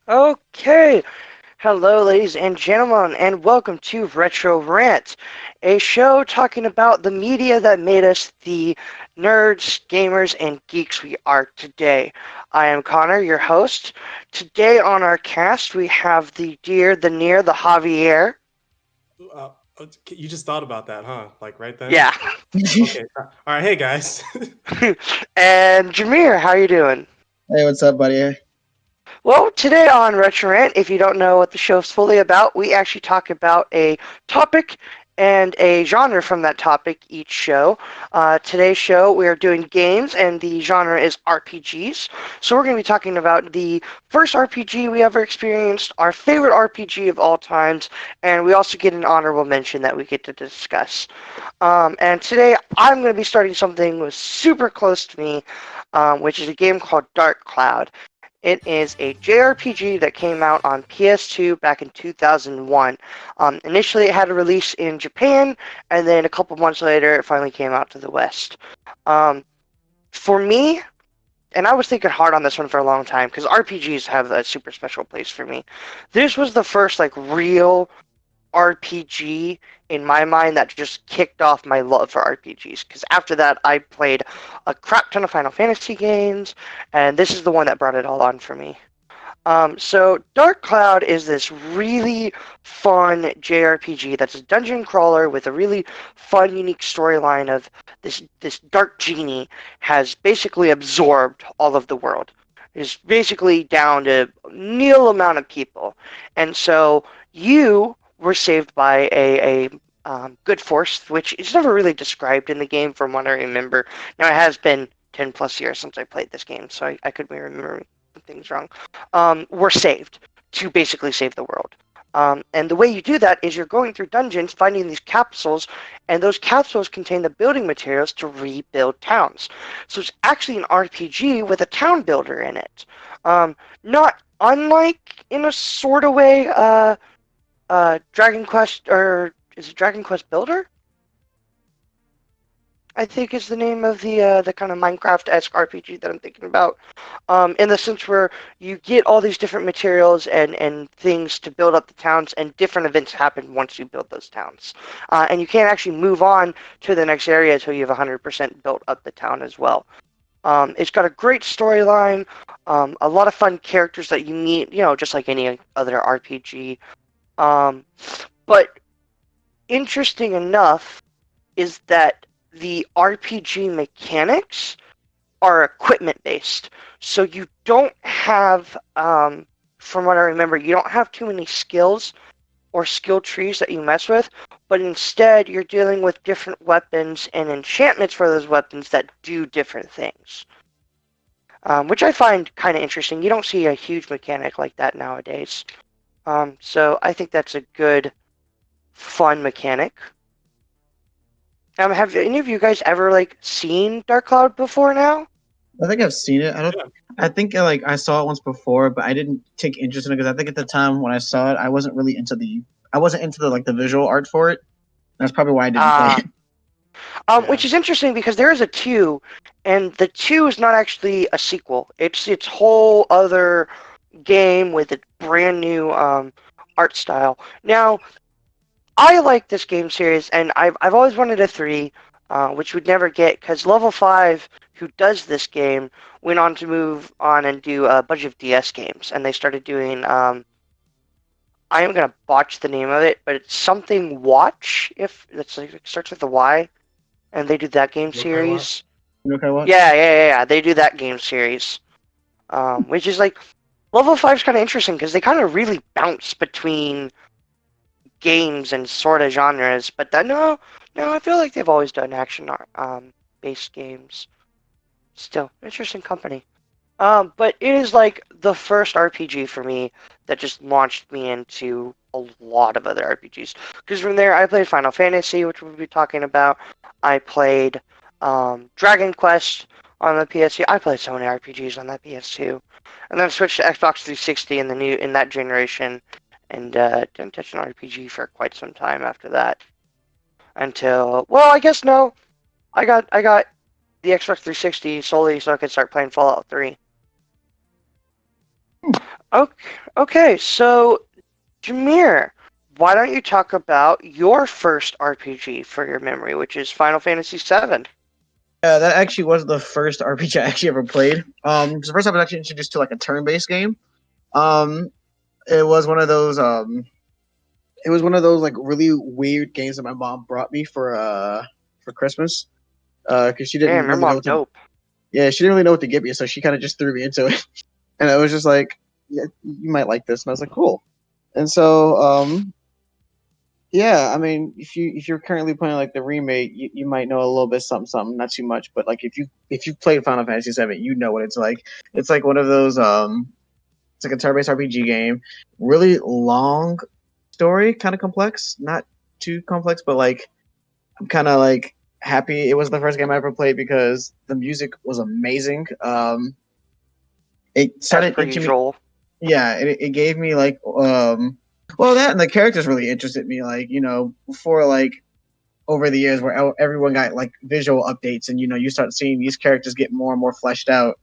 Okay, hello, ladies and gentlemen, and welcome to Retro Rant, a show talking about the media that made us the nerds, gamers, and geeks we are today. I am Connor, your host. Today on our cast, we have the dear, the near, the Javier. You just thought about that, huh? Like right then? Yeah. Okay. All right. Hey, guys. And Jamir, how you doing? Hey, what's up, buddy? Well, today on Retro Rant, if you don't know what the show's fully about, we actually talk about a topic and a genre from that topic each show. Today's show, we are doing games, and the genre is RPGs. So we're going to be talking about the first RPG we ever experienced, our favorite RPG of all times, and we also get an honorable mention that we get to discuss. And today, I'm going to be starting something that was super close to me, which is a game called Dark Cloud. It is a JRPG that came out on PS2 back in 2001. Initially, it had a release in Japan, and then a couple months later, it finally came out to the West. Um, for me, and I was thinking hard on this one for a long time because RPGs have a super special place for me. This was the first like real RPG in my mind that just kicked off my love for RPGs. Because after that, I played a crap ton of Final Fantasy games, and this is the one that brought it all on for me. So Dark Cloud is this really fun JRPG that's a dungeon crawler with a really fun, unique storyline of this dark genie has basically absorbed all of the world. It's basically down to nil amount of people, and so you were saved by a good force, which is never really described in the game from what I remember. Now it has been 10 plus years since I played this game, so I could be remembering things wrong. Were saved to basically save the world. And the way you do that is you're going through dungeons, finding these capsules, and those capsules contain the building materials to rebuild towns. So it's actually an RPG with a town builder in it. Not unlike, in a sort of way, Dragon Quest, or is it Dragon Quest Builder? I think is the name of the kind of Minecraft-esque RPG that I'm thinking about. In the sense where you get all these different materials and things to build up the towns, and different events happen once you build those towns. And you can't actually move on to the next area until you have 100% built up the town as well. It's got a great storyline, a lot of fun characters that you meet, just like any other RPG. Um, but interesting enough is that the RPG mechanics are equipment based. So you don't have, from what I remember, you don't have too many skills or skill trees that you mess with, but instead you're dealing with different weapons and enchantments for those weapons that do different things. Which I find kind of interesting. You don't see a huge mechanic like that nowadays. So I think that's a good, fun mechanic. Have any of you guys ever seen Dark Cloud before now? I think I've seen it. I don't. Yeah. I think I saw it once before, but I didn't take interest in it because I think at the time when I saw it, I wasn't really into the. I wasn't into the visual art for it. That's probably why I didn't play Uh, it. Yeah. which is interesting because there is a 2, and the 2 is not actually a sequel. It's its whole other game with a brand new art style. Now, I like this game series, and I've always wanted a 3, which we'd never get because Level 5, who does this game, went on to move on and do a bunch of DS games, and they started doing. I am gonna botch the name of it, but it's something Watch. If it's like it starts with a Y, and they do that game Yokai Watch. series. Okay, watch. Yeah. They do that game series, which is like Level 5 is kind of interesting because they kind of really bounce between games and sort of genres, but then no, I feel like they've always done action based games. Still, interesting company. But it is like the first RPG for me that just launched me into a lot of other RPGs. Because from there, I played Final Fantasy, which we'll be talking about. I played Dragon Quest on the PS2. I played so many RPGs on that PS2, and then switched to Xbox 360 in that generation, and didn't touch an RPG for quite some time after that. Until, well, I guess no, I got the Xbox 360 solely so I could start playing Fallout 3. Okay, so Jamir, why don't you talk about your first RPG for your memory, which is Final Fantasy VII? Yeah, that actually was the first RPG I actually ever played. The first time I was actually introduced to like a turn-based game. Um, it was one of those. It was one of those like really weird games that my mom brought me for Christmas. Because she didn't Damn, your really know mom what to. dope. Yeah, she didn't really know what to get me, so she kind of just threw me into it, and I was just like, "Yeah, you might like this," and I was like, "Cool." And so, yeah, I mean, if you're currently playing like the remake, you might know a little bit something, not too much, but like if you played Final Fantasy VII, you know what it's like. It's like one of those it's like a turn-based RPG game, really long story, kind of complex, not too complex, but like I'm kind of like happy it was the first game I ever played because the music was amazing. It As started per itching me. usual. Yeah, it gave me like well, that and the characters really interested me. Like, before like over the years where everyone got like visual updates and you start seeing these characters get more and more fleshed out.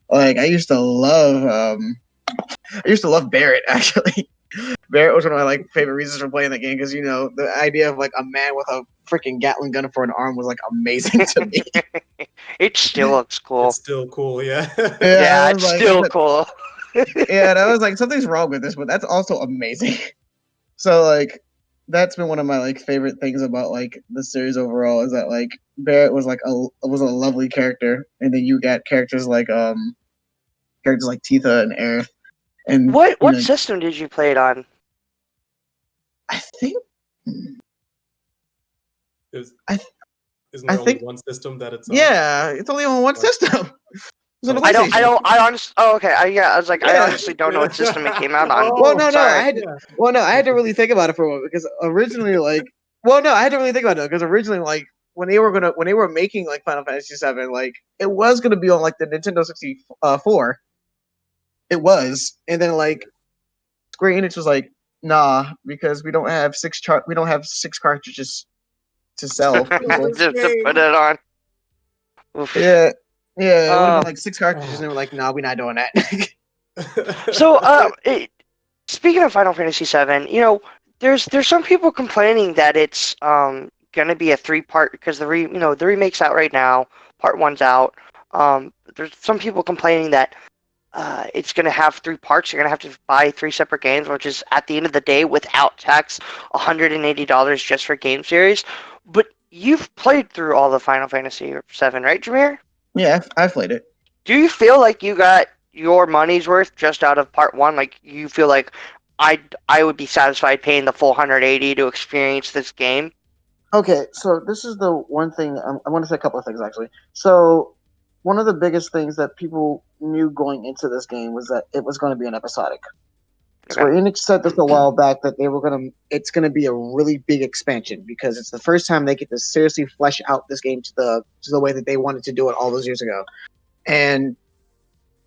Like I used to love Barrett actually. Barrett was one of my like favorite reasons for playing that game because the idea of like a man with a freaking Gatling gun for an arm was like amazing to me. It still looks cool. It's still cool, yeah. Yeah, Yeah, I was it's like, still cool. yeah, and I was like, something's wrong with this, but that's also amazing. So like that's been one of my like favorite things about like the series overall is that like Barrett was like a lovely character, and then you got characters like Tifa and Aerith, and What system did you play it on? I think Is, I isn't I there only think one system that it's on? yeah, it's only on one Right. system. It's on the Oh, so I PlayStation. don't, I honestly, oh, okay, I was like, I Yeah. honestly don't know what system it came out on. Well, Oh, no, Sorry. yeah. I had to really think about it for a moment because originally, like, well, no, I had to really think about it because originally, like, when they were making like Final Fantasy VII, like, it was gonna be on like the Nintendo 64. It was, and then like Square Enix was like, nah, because we don't have six cartridges to sell For people. this To put game. it on. Oof. Yeah, yeah, it would have been Um, like six cartridges, and they were like, nah, we're not doing that. so, speaking of Final Fantasy VII, there's some people complaining that it's gonna be a three-part because the remake's out right now. Part one's out. There's some people complaining that it's gonna have three parts. You're gonna have to buy three separate games, which is at the end of the day, without tax, $180 just for game series. But you've played through all the Final Fantasy VII, right, Jameer? Yeah, I've played it. Do you feel like you got your money's worth just out of part one? Like you feel like I would be satisfied paying the full 180 to experience this game? Okay, so this is the one thing I want to say a couple of things actually. So one of the biggest things that people knew going into this game was that it was going to be an episodic. Okay. Square Enix said this a while back that it's gonna be a really big expansion because it's the first time they get to seriously flesh out this game to the way that they wanted to do it all those years ago. And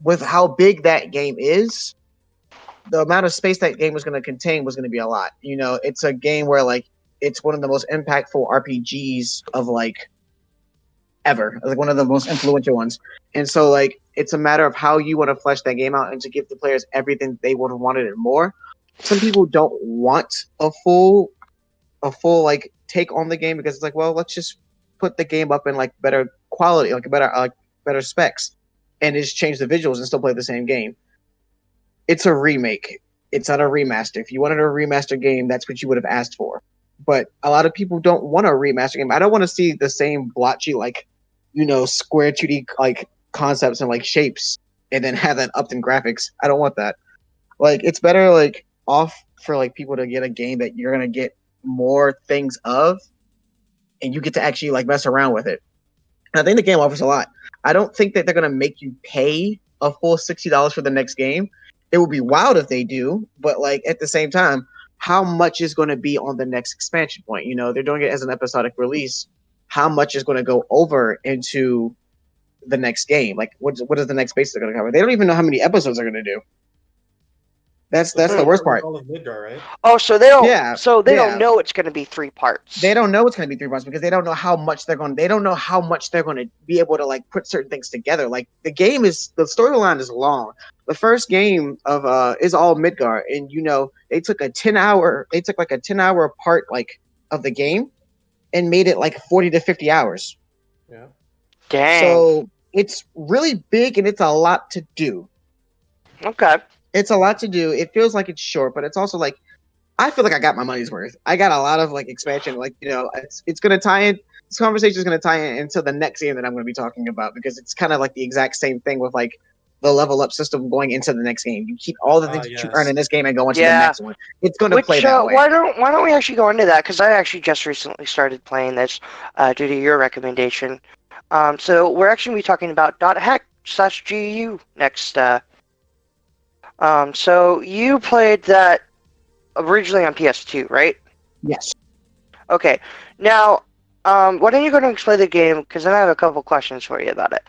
with how big that game is, the amount of space that game was going to contain was going to be a lot. It's a game where like it's one of the most impactful RPGs of like ever, like one of the most influential ones. And so like it's a matter of how you want to flesh that game out and to give the players everything they would have wanted and more. Some people don't want a full like take on the game because it's like, well, let's just put the game up in like better quality, like better specs, and just change the visuals and still play the same game. It's a remake. It's not a remaster. If you wanted a remaster game, that's what you would have asked for. But a lot of people don't want a remaster game. I don't want to see the same blotchy, like, square 2D like concepts and like shapes and then have that upped in graphics. I don't want that. Like, it's better like off for like people to get a game that you're gonna get more things of and you get to actually like mess around with it. And I think the game offers a lot. I don't think that they're gonna make you pay a full $60 for the next game. It would be wild if they do, but like at the same time, how much is going to be on the next expansion point? They're doing it as an episodic release. How much is going to go over into the next game? Like, what is the next base they're going to cover? They don't even know how many episodes they're going to do. That's The the story worst is part. all of Midgar, right? Oh, so they don't. Yeah, So they don't yeah. know it's going to be 3 parts. They don't know it's going to be 3 parts because they don't know how much they're going. They don't know how much they're going to be able to like put certain things together. Like the storyline is long. The first game of is all Midgar, and they took like a 10-hour part like of the game and made it like 40 to 50 hours. Yeah. Dang. So it's really big and it's a lot to do. Okay. It's a lot to do. It feels like it's short, but it's also like I feel like I got my money's worth. I got a lot of like expansion. Like it's gonna tie in. This conversation is gonna tie in into the next game that I'm gonna be talking about because it's kind of like the exact same thing with like the level up system going into the next game. You keep all the things that you earn Yes. in this game and go into the Yeah. next one. It's gonna play that way. Why don't we actually go into that? Because I actually just recently started playing this due to your recommendation. So we're actually gonna be talking about .hack/GU next. So you played that originally on PS2, right? Yes. Okay. Now, why don't you go and explain the game? Because then I have a couple questions for you about it.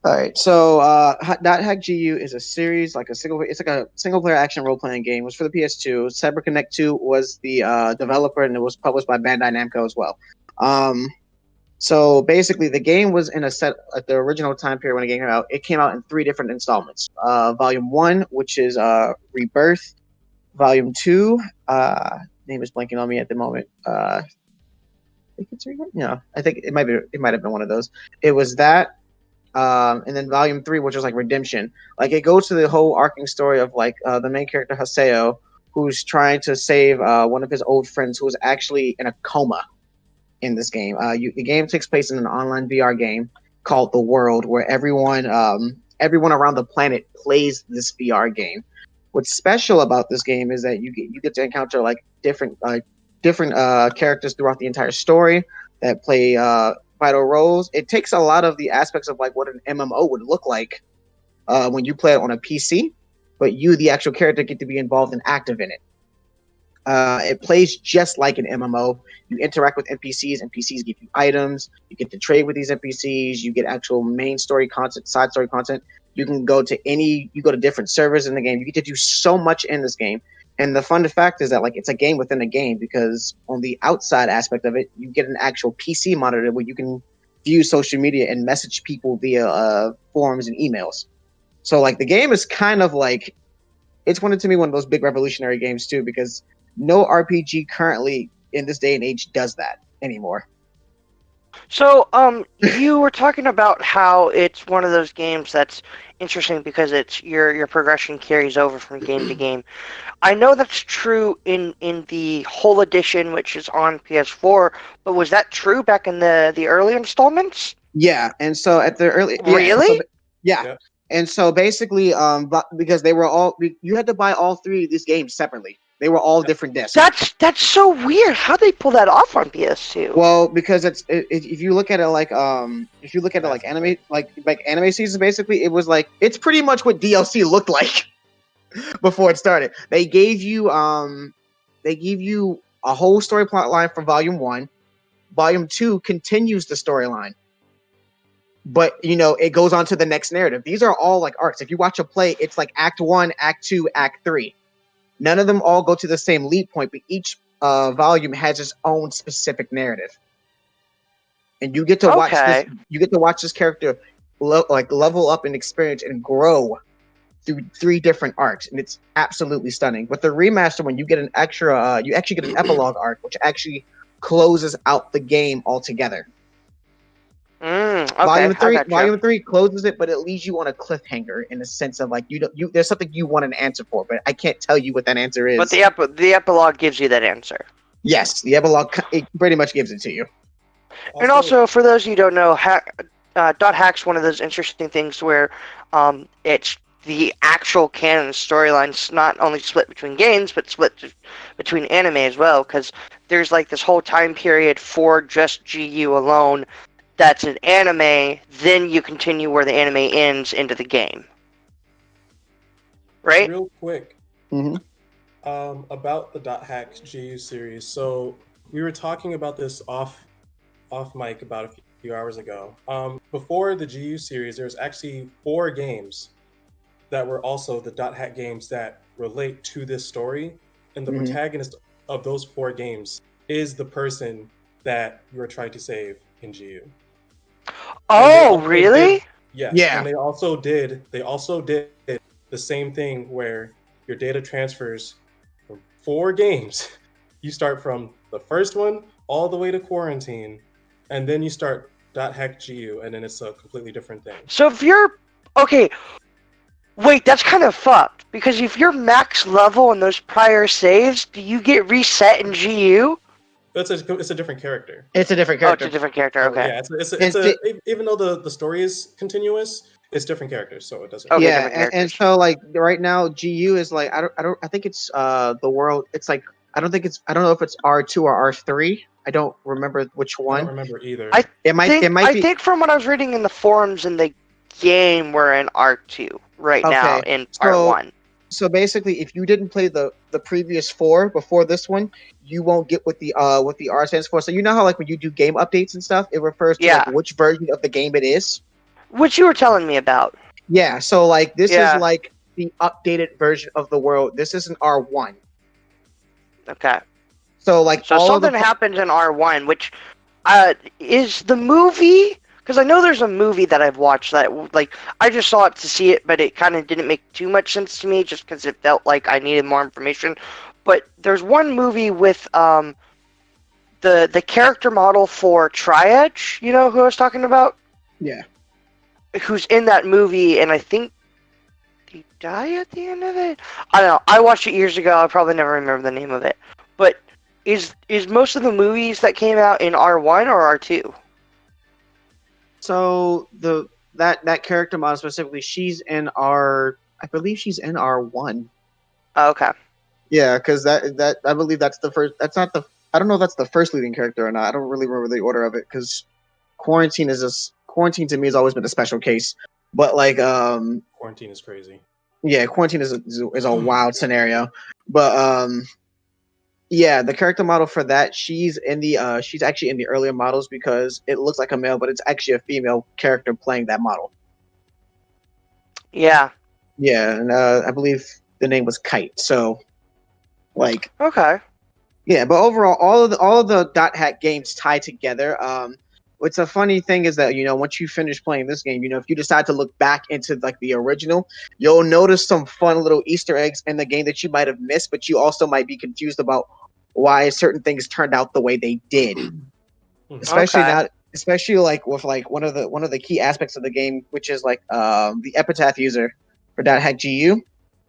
All right, so Hack GU is a series it's like a single player action role playing game. It was for the PS2. CyberConnect 2 was the developer, and it was published by Bandai Namco as well. So basically, the game was in a set at the original time period when the game came out. It came out in 3 different installments. Volume 1, which is Rebirth. Volume 2, name is blanking on me at the moment. I think it's Rebirth. No, I think it might have been one of those. It was that. And then volume 3, which was like redemption. Like it goes to the whole arcing story of like the main character Haseo, who's trying to save one of his old friends who was actually in a coma in this game. The game takes place in an online VR game called The World, where everyone around the planet plays this VR game. What's special about this game is that you get to encounter like different characters throughout the entire story that play vital roles. It takes a lot of the aspects of like what an MMO would look like when you play it on a PC, but you, the actual character, get to be involved and active in it. It plays just like an MMO. You interact with NPCs. NPCs give you items. You get to trade with these NPCs. You get actual main story content, side story content. You can go to different servers in the game. You get to do so much in this game. And the fun fact is that like it's a game within a game because on the outside aspect of it, you get an actual PC monitor where you can view social media and message people via forums and emails. So like the game is kind of like it's one of those big revolutionary games too because no RPG currently in this day and age does that anymore. So, you were talking about how it's one of those games that's interesting because it's your progression carries over from game to game. I know that's true in the whole edition, which is on PS4, but was that true back in the early installments? Yeah, and so at the early Really? yeah. Yep. And so basically, because they were you had to buy all 3 of these games separately. They were all different discs. That's so weird. How they pull that off on PS2? Well, because if you look at it like anime seasons, basically it was like it's pretty much what DLC looked like before it started. They gave you a whole story plot line from Volume 1. Volume 2 continues the storyline. But it goes on to the next narrative. These are all like arcs. If you watch a play, it's like Act 1, Act 2, Act 3. None of them all go to the same lead point, but each volume has its own specific narrative. And you get to watch this. You get to watch this character level up in experience and grow through 3 different arcs, and it's absolutely stunning. With the remaster, when you get an extra, you actually get an epilogue arc, which actually closes out the game altogether. Okay, Volume 3 closes it, but it leaves you on a cliffhanger in the sense of like there's something you want an answer for, but I can't tell you what that answer is. But the epilogue gives you that answer. Yes, the epilogue it pretty much gives it to you. And also, for those who don't know, .hack's one of those interesting things where it's the actual canon storyline's not only split between games, but split between anime as well, because there's like this whole time period for just GU alone that's an anime, then you continue where the anime ends into the game. Right? Real quick, Mm-hmm. about the .hack GU series. So we were talking about this off mic about a few hours ago. Before the GU series, there was actually 4 games that were also the .hack games that relate to this story, and the Mhm. protagonist of those 4 games is the person that you are trying to save in GU. And they Oh, also really? did, yes, Yeah. and they also did the same thing where your data transfers from 4 games. You start from the first one all the way to Quarantine, and then you start .hack GU, and then it's a completely different thing. So if you're okay, wait, that's kind of fucked because if you're max level in those prior saves, do you get reset in GU? It's a different character. It's a different Oh, it's a character. different character. So Okay. yeah, And see, even though the story is continuous, it's different characters, so it doesn't. Okay, yeah, different and characters. so like right now, GU is like I think it's the world. It's like I don't know if it's R2 or R3. I don't remember which I don't one. remember either. I It might I be think from what I was reading in the forums in the game, we're in R2 right now okay. in part So 1. so basically, if you didn't play the previous 4 before this one, you won't get what the R stands for. So you know how like when you do game updates and stuff, it refers to like Yeah, which version of the game it is. which you were telling me about. Yeah. So like this is Yeah. like the updated version of the world. This is an R1. Okay. So like So all of the something happens in R1, which is the movie. Because I know there's a movie that I've watched that, like, I just saw it to see it, but it kind of didn't make too much sense to me just because it felt like I needed more information. But there's one movie with the character model for Tri-Edge, you know who I was talking about? yeah. Who's in that movie, and I think he died at the end of it? I don't know. I watched it years ago. I probably never remember the name of it. But is most of the movies that came out in R1 or R2? So that character model specifically, she's in I believe she's in R1. Oh, okay. Yeah, because that I believe that's the first. That's not the. I don't know if that's the first leading character or not. I don't really remember the order of it because quarantine to me has always been a special case. But like Quarantine is crazy. yeah, quarantine is a wild scenario. But yeah, the character model for that she's actually in the earlier models because it looks like a male, but it's actually a female character playing that model. Yeah. Yeah, and I believe the name was Kite. So, like, Okay. yeah, but overall, all of the dot hack games tie together. What's a funny thing is that once you finish playing this game, if you decide to look back into like the original, you'll notice some fun little Easter eggs in the game that you might have missed, but you also might be confused about why certain things turned out the way they did. Especially Okay. now, especially like with like one of the key aspects of the game, which is like the epitaph user for dot hack GU.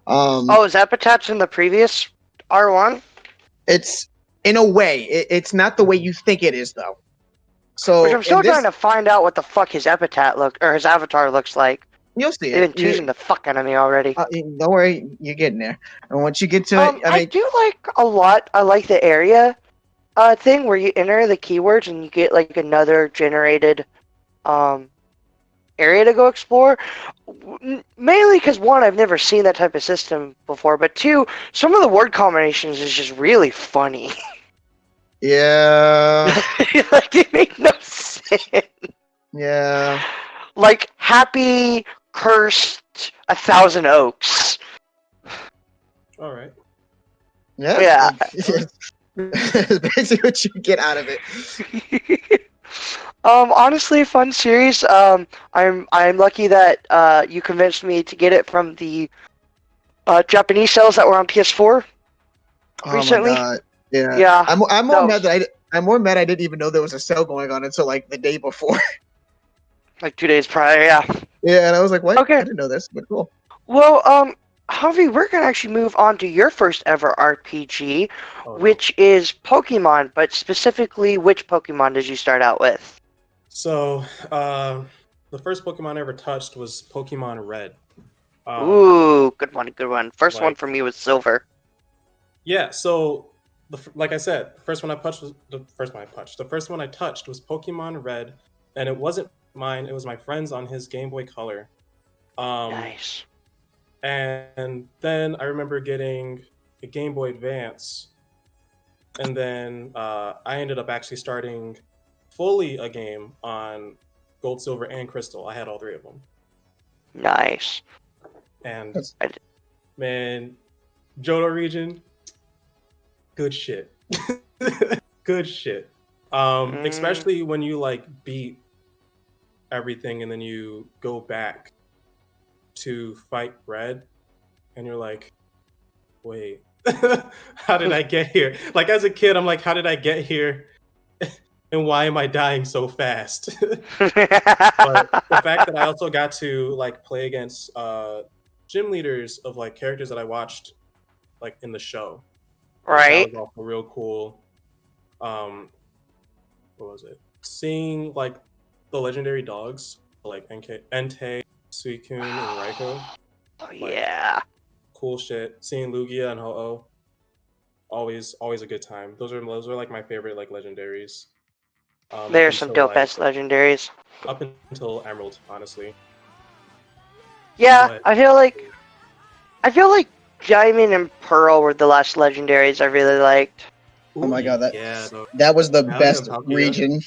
Oh, is Epitaph in the previous R1? It's in a way, it's not the way you think it is though. Which So I'm in still trying this, to find out what the fuck his his avatar looks like. you'll see They've it. been teasing the fuck out of me already. Don't worry, you're getting there. And once you get to it, I I mean, do like a lot. I like the area thing where you enter the keywords and you get like another generated um area to go explore. Mainly because one, I've never seen that type of system before, but two, some of the word combinations is just really funny. yeah, Like they make no sense. yeah, Like happy, cursed, 1,000 oaks. All right. yeah. Yeah. That's basically what you get out of it. Honestly, fun series. I'm lucky that you convinced me to get it from the Japanese sales that were on PS4 Oh my recently. god, yeah. Yeah, I'm more that mad was I'm more mad I didn't even know there was a sale going on until like the day before. like 2 days prior. Yeah. Yeah, and I was like, what? Okay. I didn't know this, but cool. Well, Javi, we're gonna actually move on to your first ever RPG, Oh, no. which is Pokemon. But specifically, which Pokemon did you start out with? So, the first Pokemon I ever touched was Pokemon Red. Ooh, good one, good one. First one like- for me was Silver. Yeah. So, like I said, the first one I touched was the first one I touched. The first one I touched was Pokemon Red, and it wasn't mine. It was my friend's on his Game Boy Color. Nice. And then I remember getting a Game Boy Advance, and then I ended up actually starting fully a game on Gold, Silver, and Crystal. I had all 3 of them. Nice. And That's- man, Johto region, good shit. Good shit. Especially when you like beat everything and then you go back to fight Red and you're like, wait, how did I get here? Like as a kid, I'm like, how did I get here? And why am I dying so fast? But the fact that I also got to like play against gym leaders of like characters that I watched like in the show, like that Right. was also real cool. What was it? Seeing like the legendary dogs like Entei, Suicune, and Raikou, Oh, like yeah. cool shit. Seeing Lugia and Ho-Oh, always a good time. Those are like my favorite like legendaries. Up There's some until dope like ass legendaries. up until Emerald, honestly. Yeah, But I feel like Diamond and Pearl were the last legendaries I really liked. Oh my god, yeah, that was the Dialga best and Palkia. region.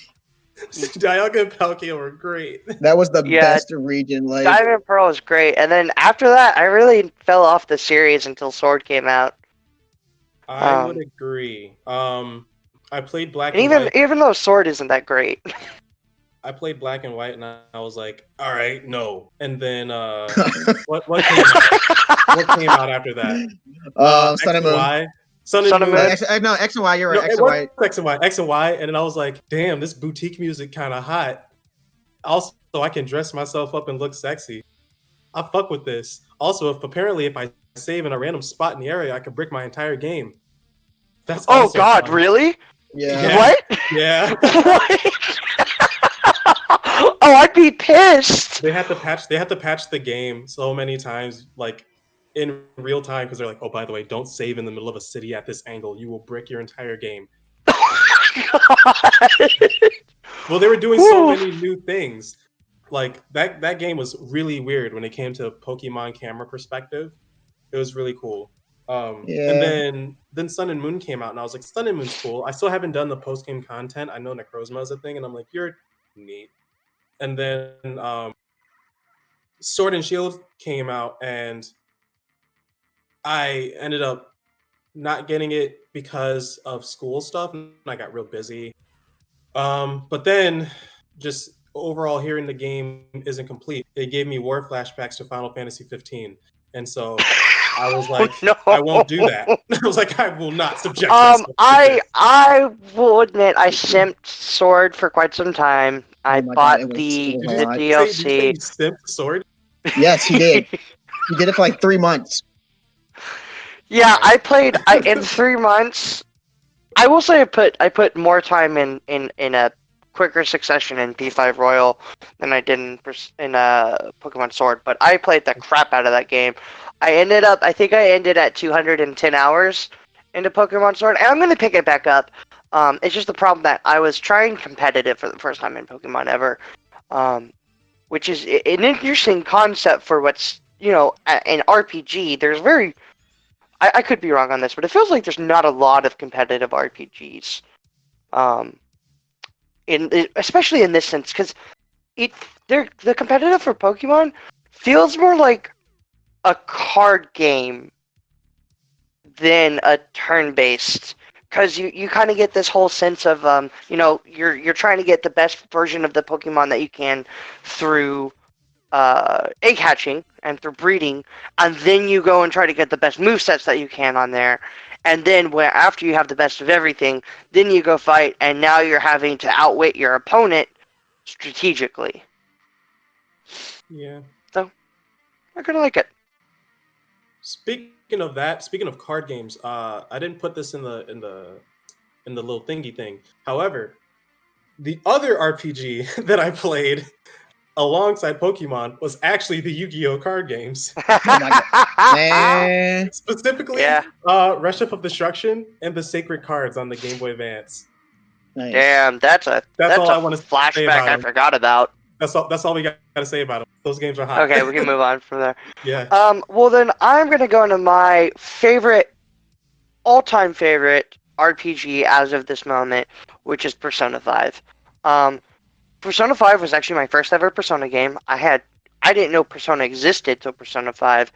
Dialga and Palkia were great. That was the Yeah, best region. Like, Diamond and Pearl was great, and then after that, I really fell off the series until Sword came out. I would agree. I played Black And and White. even though Sword isn't that great. I played Black and White, and I was like, all right, no. And then what came out? What came out after that? Sun X and and Moon. Y. Sun Sun and and Moon. Moon. No, X and Y. You're right. No, X it and was Y. X and Y. X and Y. And then I was like, damn, this boutique music kind of hot. Also, I can dress myself up and look sexy. I fuck with this. Also, if I save in a random spot in the area, I can brick my entire game. That's Oh also God, fun. really? Yeah. What? Yeah. What? Oh, I'd be pissed. They had to patch the game so many times, like in real time, because they're like, oh, by the way, don't save in the middle of a city at this angle. You will brick your entire game. God. Well, they were doing so many new things. Like that game was really weird when it came to Pokemon camera perspective. It was really cool. And then Sun and Moon came out, and I was like, Sun and Moon's cool. I still haven't done the post game content. I know Necrozma is a thing, and I'm like, you're neat. And then Sword and Shield came out, and I ended up not getting it because of school stuff, and I got real busy. But then, just overall, hearing the game isn't complete. It gave me war flashbacks to Final Fantasy 15, and so I was like, no. I won't do that. I was like, I will not subject myself to this. I will admit I simped Sword for quite some time. I bought God, the it was a lot. Did you say DLC. you simped Sword? Yes, he did. He did it for like 3 months. Yeah, I played in 3 months. I will say I put more time in a quicker succession in P5 Royal than I did in Pokemon Sword, but I played the crap out of that game. I think I ended at 210 hours into Pokemon Sword, and I'm going to pick it back up. It's just the problem that I was trying competitive for the first time in Pokemon ever, which is an interesting concept for what's, an RPG. There's I could be wrong on this, but it feels like there's not a lot of competitive RPGs, especially in this sense, because the competitive for Pokemon feels more like a card game than a turn-based, because you kind of get this whole sense of you're trying to get the best version of the Pokemon that you can through egg hatching and through breeding, and then you go and try to get the best movesets that you can on there, and then after you have the best of everything, then you go fight, and now you're having to outwit your opponent strategically. Yeah. So I kind of like it. Speaking of card games, I didn't put this in the little thingy thing. However, the other RPG that I played alongside Pokemon was actually the Yu-Gi-Oh card games. Oh my God. Man. Specifically, Rush of Destruction and the Sacred Cards on the Game Boy Advance. Nice. Damn, that's a all I want to say flashback about I them. forgot about. That's all we got to say about them. Those games are hot. Okay, we can move on from there. Yeah. Well then, I'm gonna go into my all-time favorite RPG as of this moment, which is Persona 5. Persona 5 was actually my first ever Persona game. I didn't know Persona existed till Persona 5,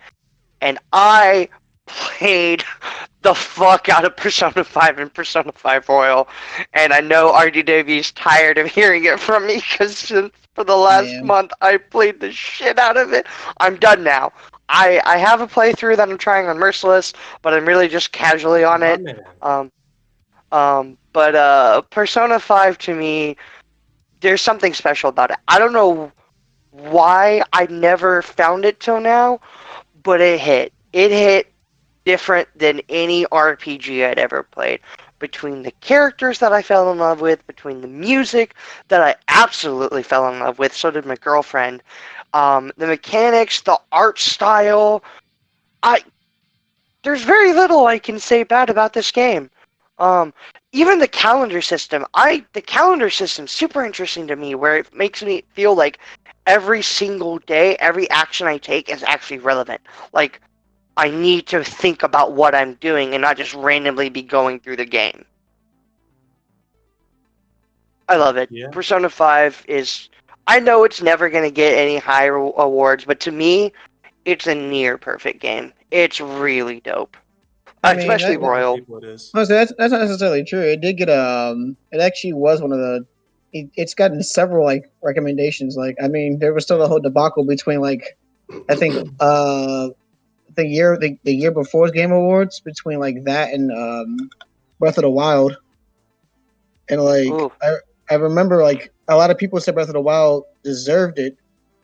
and I played the fuck out of Persona 5 and Persona 5 Royal, and I know RDW's tired of hearing it from me because for the last month I played the shit out of it. I'm done now. I have a playthrough that I'm trying on Merciless, but I'm really just casually on it. But Persona 5 to me, there's something special about it. I don't know why I never found it till now, but it hit. It hit different than any RPG I'd ever played. Between the characters that I fell in love with, between the music that I absolutely fell in love with, so did my girlfriend. The mechanics, the art style. There's very little I can say bad about this game. Even the calendar system. The calendar system's super interesting to me, where it makes me feel like every single day, every action I take is actually relevant. Like, I need to think about what I'm doing and not just randomly be going through the game. I love it. Yeah. Persona 5 is... I know it's never going to get any high awards, but to me, it's a near perfect game. It's really dope. Especially Royal. That's not necessarily true. It did get it actually was one of the... It's gotten several like recommendations. Like, I mean, there was still a whole debacle between like, I think the year before's Game Awards between like that and Breath of the Wild, and like I remember like a lot of people said Breath of the Wild deserved it,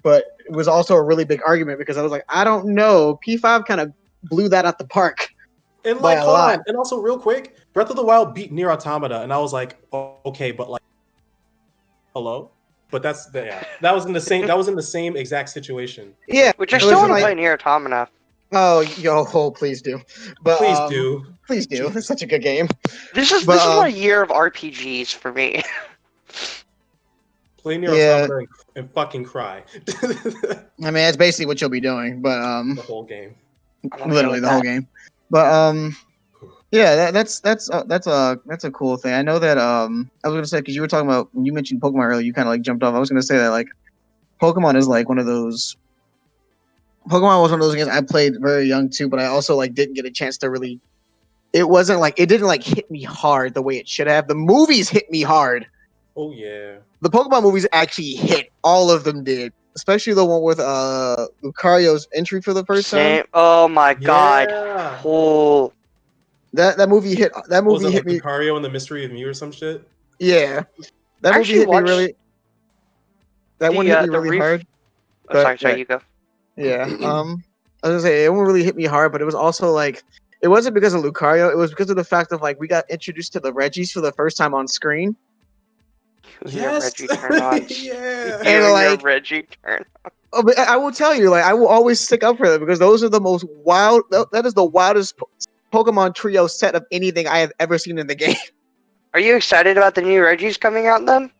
but it was also a really big argument because I was like, I don't know, P5 kind of blew that out the park. And like, hold on, and also real quick, Breath of the Wild beat Nier Automata, and I was like, oh, okay, but like, hello. But that was in the same exact situation. Yeah, which I still want to play Nier Automata. Oh, please do. But please do. It's such a good game. This is my year of RPGs for me. Play Nier Automata and fucking cry. I mean, that's basically what you'll be doing, but the whole game. Literally the whole game. But yeah, that's a cool thing. I know that I was gonna say, because you were talking about when you mentioned Pokemon earlier, you kind of like jumped off. I was gonna say that like Pokemon is like one of those. Pokemon was one of those games I played very young too, but I also like didn't get a chance to really. It didn't like hit me hard the way it should have. The movies hit me hard. Oh yeah. The Pokemon movies actually hit. All of them did, especially the one with Lucario's entry for the first time. Oh my god! Oh. That movie hit. That movie hit me. Lucario and the Mystery of Me or some shit. Yeah, that movie hit me really. That one hit me really hard. Oh, sorry, you go. Yeah. I was gonna say it won't really hit me hard, but it was also like it wasn't because of Lucario. It was because of the fact of like we got introduced to the Regis for the first time on screen. Yes. Yeah. And like Reggie turn on. Oh, but I will tell you, like I will always stick up for them because those are the most wild. That is the wildest Pokemon trio set of anything I have ever seen in the game. Are you excited about the new Regis coming out then?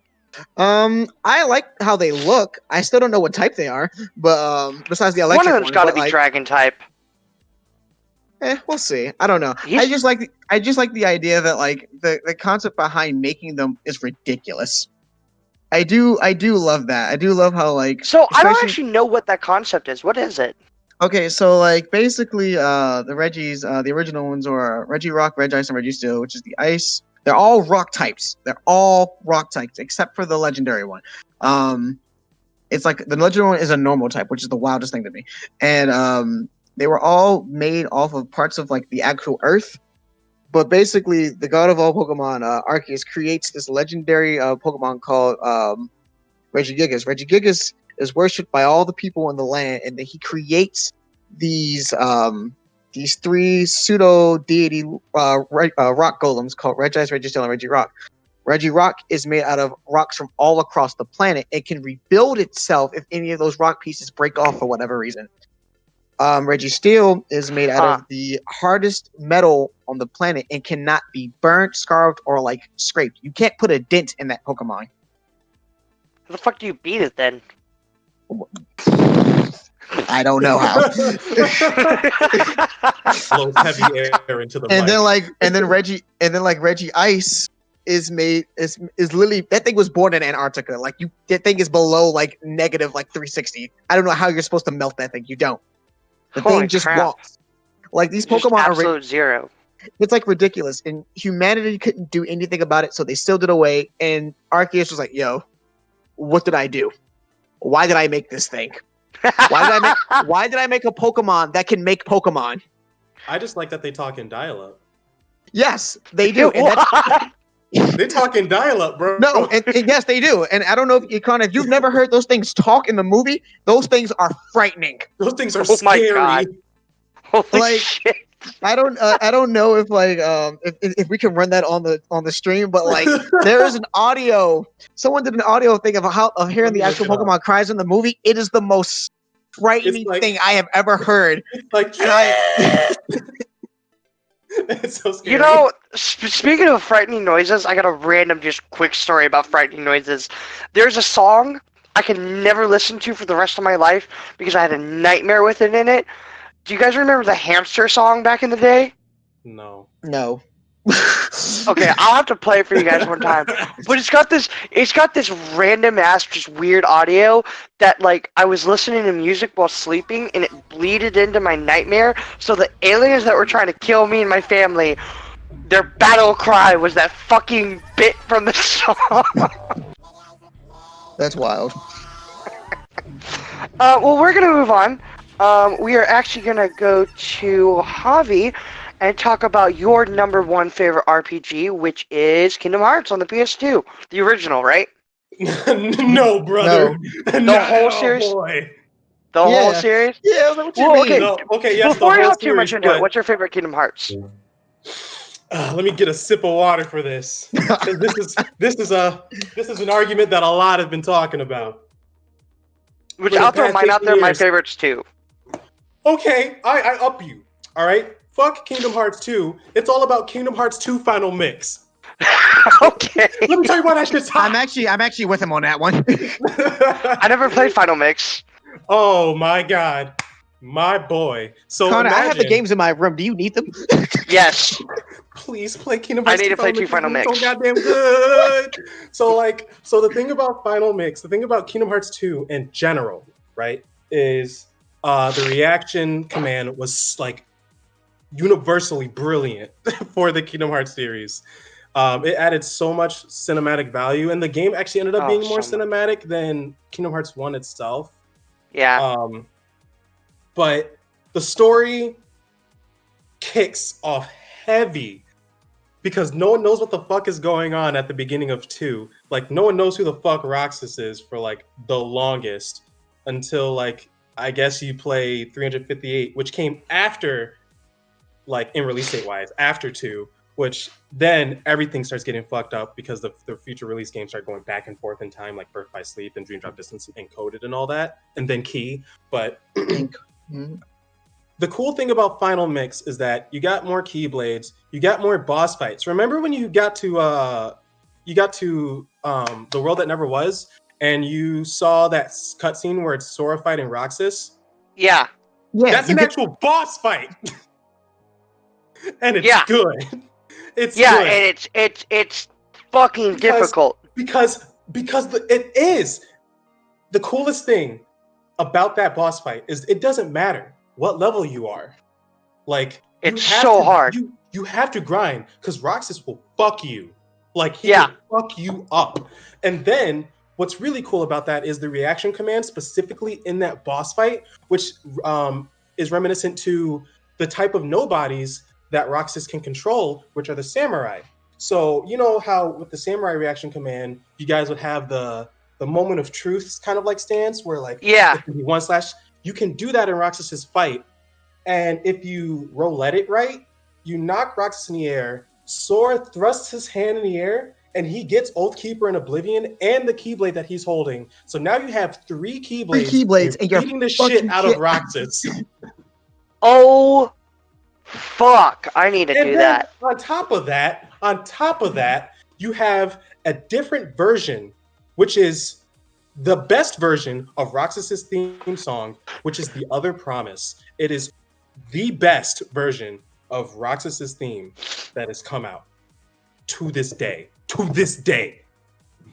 I like how they look. I still don't know what type they are, but besides the electric one of them's got to be Dragon type. We'll see. I don't know. I just like the idea that like the concept behind making them is ridiculous. I do love that. I do love how like. So I don't actually know what that concept is. What is it? Okay, so like basically, the Regis, the original ones are Regirock, Regice, and Registeel, which is the ice. They're all rock types. They're all rock types except for the legendary one. It's like the legendary one is a normal type, which is the wildest thing to me. And they were all made off of parts of like the actual Earth. But basically, the god of all Pokemon, Arceus, creates this legendary Pokemon called Regigigas. Regigigas is worshipped by all the people in the land, and he creates these three pseudo deity rock golems called Regice, Registeel, and Regirock. Regirock is made out of rocks from all across the planet. It can rebuild itself if any of those rock pieces break off for whatever reason. Registeel is made out of the hardest metal on the planet and cannot be burnt, scarved, or like scraped. You can't put a dent in that Pokemon. How the fuck do you beat it then? I don't know how. Blows heavy air into the mic. And then Reggie Ice is made is literally that thing was born in Antarctica. Like that thing is below like negative like 360. I don't know how you're supposed to melt that thing. You don't. The thing just walks. Like these Just Pokemon are absolute zero. it's like ridiculous, and humanity couldn't do anything about it, so they still did away. And Arceus was like, "Yo, what did I do? Why did I make this thing? Why did I make a Pokemon that can make Pokemon?" I just like that they talk in dial-up. Yes, they do. And What? They talk in dial-up, bro. no, and yes, they do. And I don't know if you've never heard those things talk in the movie, those things are frightening. Those things are Oh my scary. God. Holy Like, shit. I don't know if like if we can run that on the stream, but like there is an audio. Someone did an audio thing of hearing the actual Pokemon cries in the movie. It is the most frightening thing I have ever heard. It's like, And it's so scary. You know, speaking of frightening noises, I got a random, just quick story about frightening noises. There's a song I can never listen to for the rest of my life because I had a nightmare with it in it. Do you guys remember the hamster song back in the day? No. Okay, I'll have to play it for you guys one time. But it's got this random ass, just weird audio that like I was listening to music while sleeping and it bleeded into my nightmare. So the aliens that were trying to kill me and my family, their battle cry was that fucking bit from the song. That's wild. Well, we're gonna move on. We are actually gonna go to Javi and talk about your number one favorite RPG, which is Kingdom Hearts on the PS2, the original, right? No, brother. No. The whole series? Boy. The whole series? Yeah, what you Well, mean? okay. No, okay, yes, Before the you whole hop too much series, into it, but- what's your favorite Kingdom Hearts? Let me get a sip of water for this. 'Cause this is an argument that a lot have been talking about. Which For the I'll throw past mine out 18 there, my years. favorites too. Okay, I up you. All right, fuck Kingdom Hearts 2. It's all about Kingdom Hearts 2 Final Mix. Okay. Let me tell you why that shit's hot. I'm actually with him on that one. I never played Final Mix. Oh my god, my boy. So Connor, I have the imagine- games in my room. Do you need them? Yes. Please play Kingdom I Hearts. need to play 2 Mix. Final It's Mix. So goddamn good. So the thing about Final Mix, the thing about Kingdom Hearts 2 in general, right, is the reaction command was like universally brilliant for the Kingdom Hearts series. It added so much cinematic value, and the game actually ended up being more so much. cinematic than Kingdom Hearts 1 itself. Yeah. But the story kicks off heavy because no one knows what the fuck is going on at the beginning of 2. Like, no one knows who the fuck Roxas is for like the longest until like I guess you play 358, which came after, like in release date wise, after 2, which then everything starts getting fucked up because the future release games start going back and forth in time, like Birth by Sleep and Dream Drop Distance Encoded and all that, and then Key. But the cool thing about Final Mix is that you got more Keyblades, you got more boss fights. Remember when you got to the world that never was, and you saw that cutscene where it's Sora fighting Roxas? Yeah. That's an actual boss fight, and it's good. It's good. And it's fucking difficult. Because it is. The coolest thing about that boss fight is it doesn't matter what level you are. Like, it's so hard. You have to grind because Roxas will fuck you. Like, he will fuck you up. And then what's really cool about that is the reaction command specifically in that boss fight, which is reminiscent to the type of nobodies that Roxas can control, which are the samurai. So you know how with the samurai reaction command, you guys would have the moment of truth kind of like stance where like it can be 1/. You can do that in Roxas's fight. And if you roulette it right, you knock Roxas in the air, Sora thrusts his hand in the air, and he gets Oathkeeper and Oblivion and the Keyblade that he's holding. So now you have 3 Keyblades, and you're beating the shit out of Roxas. Oh, fuck. I need to do that. On top of that, you have a different version, which is the best version of Roxas's theme song, which is The Other Promise. It is the best version of Roxas's theme that has come out to this day. To this day.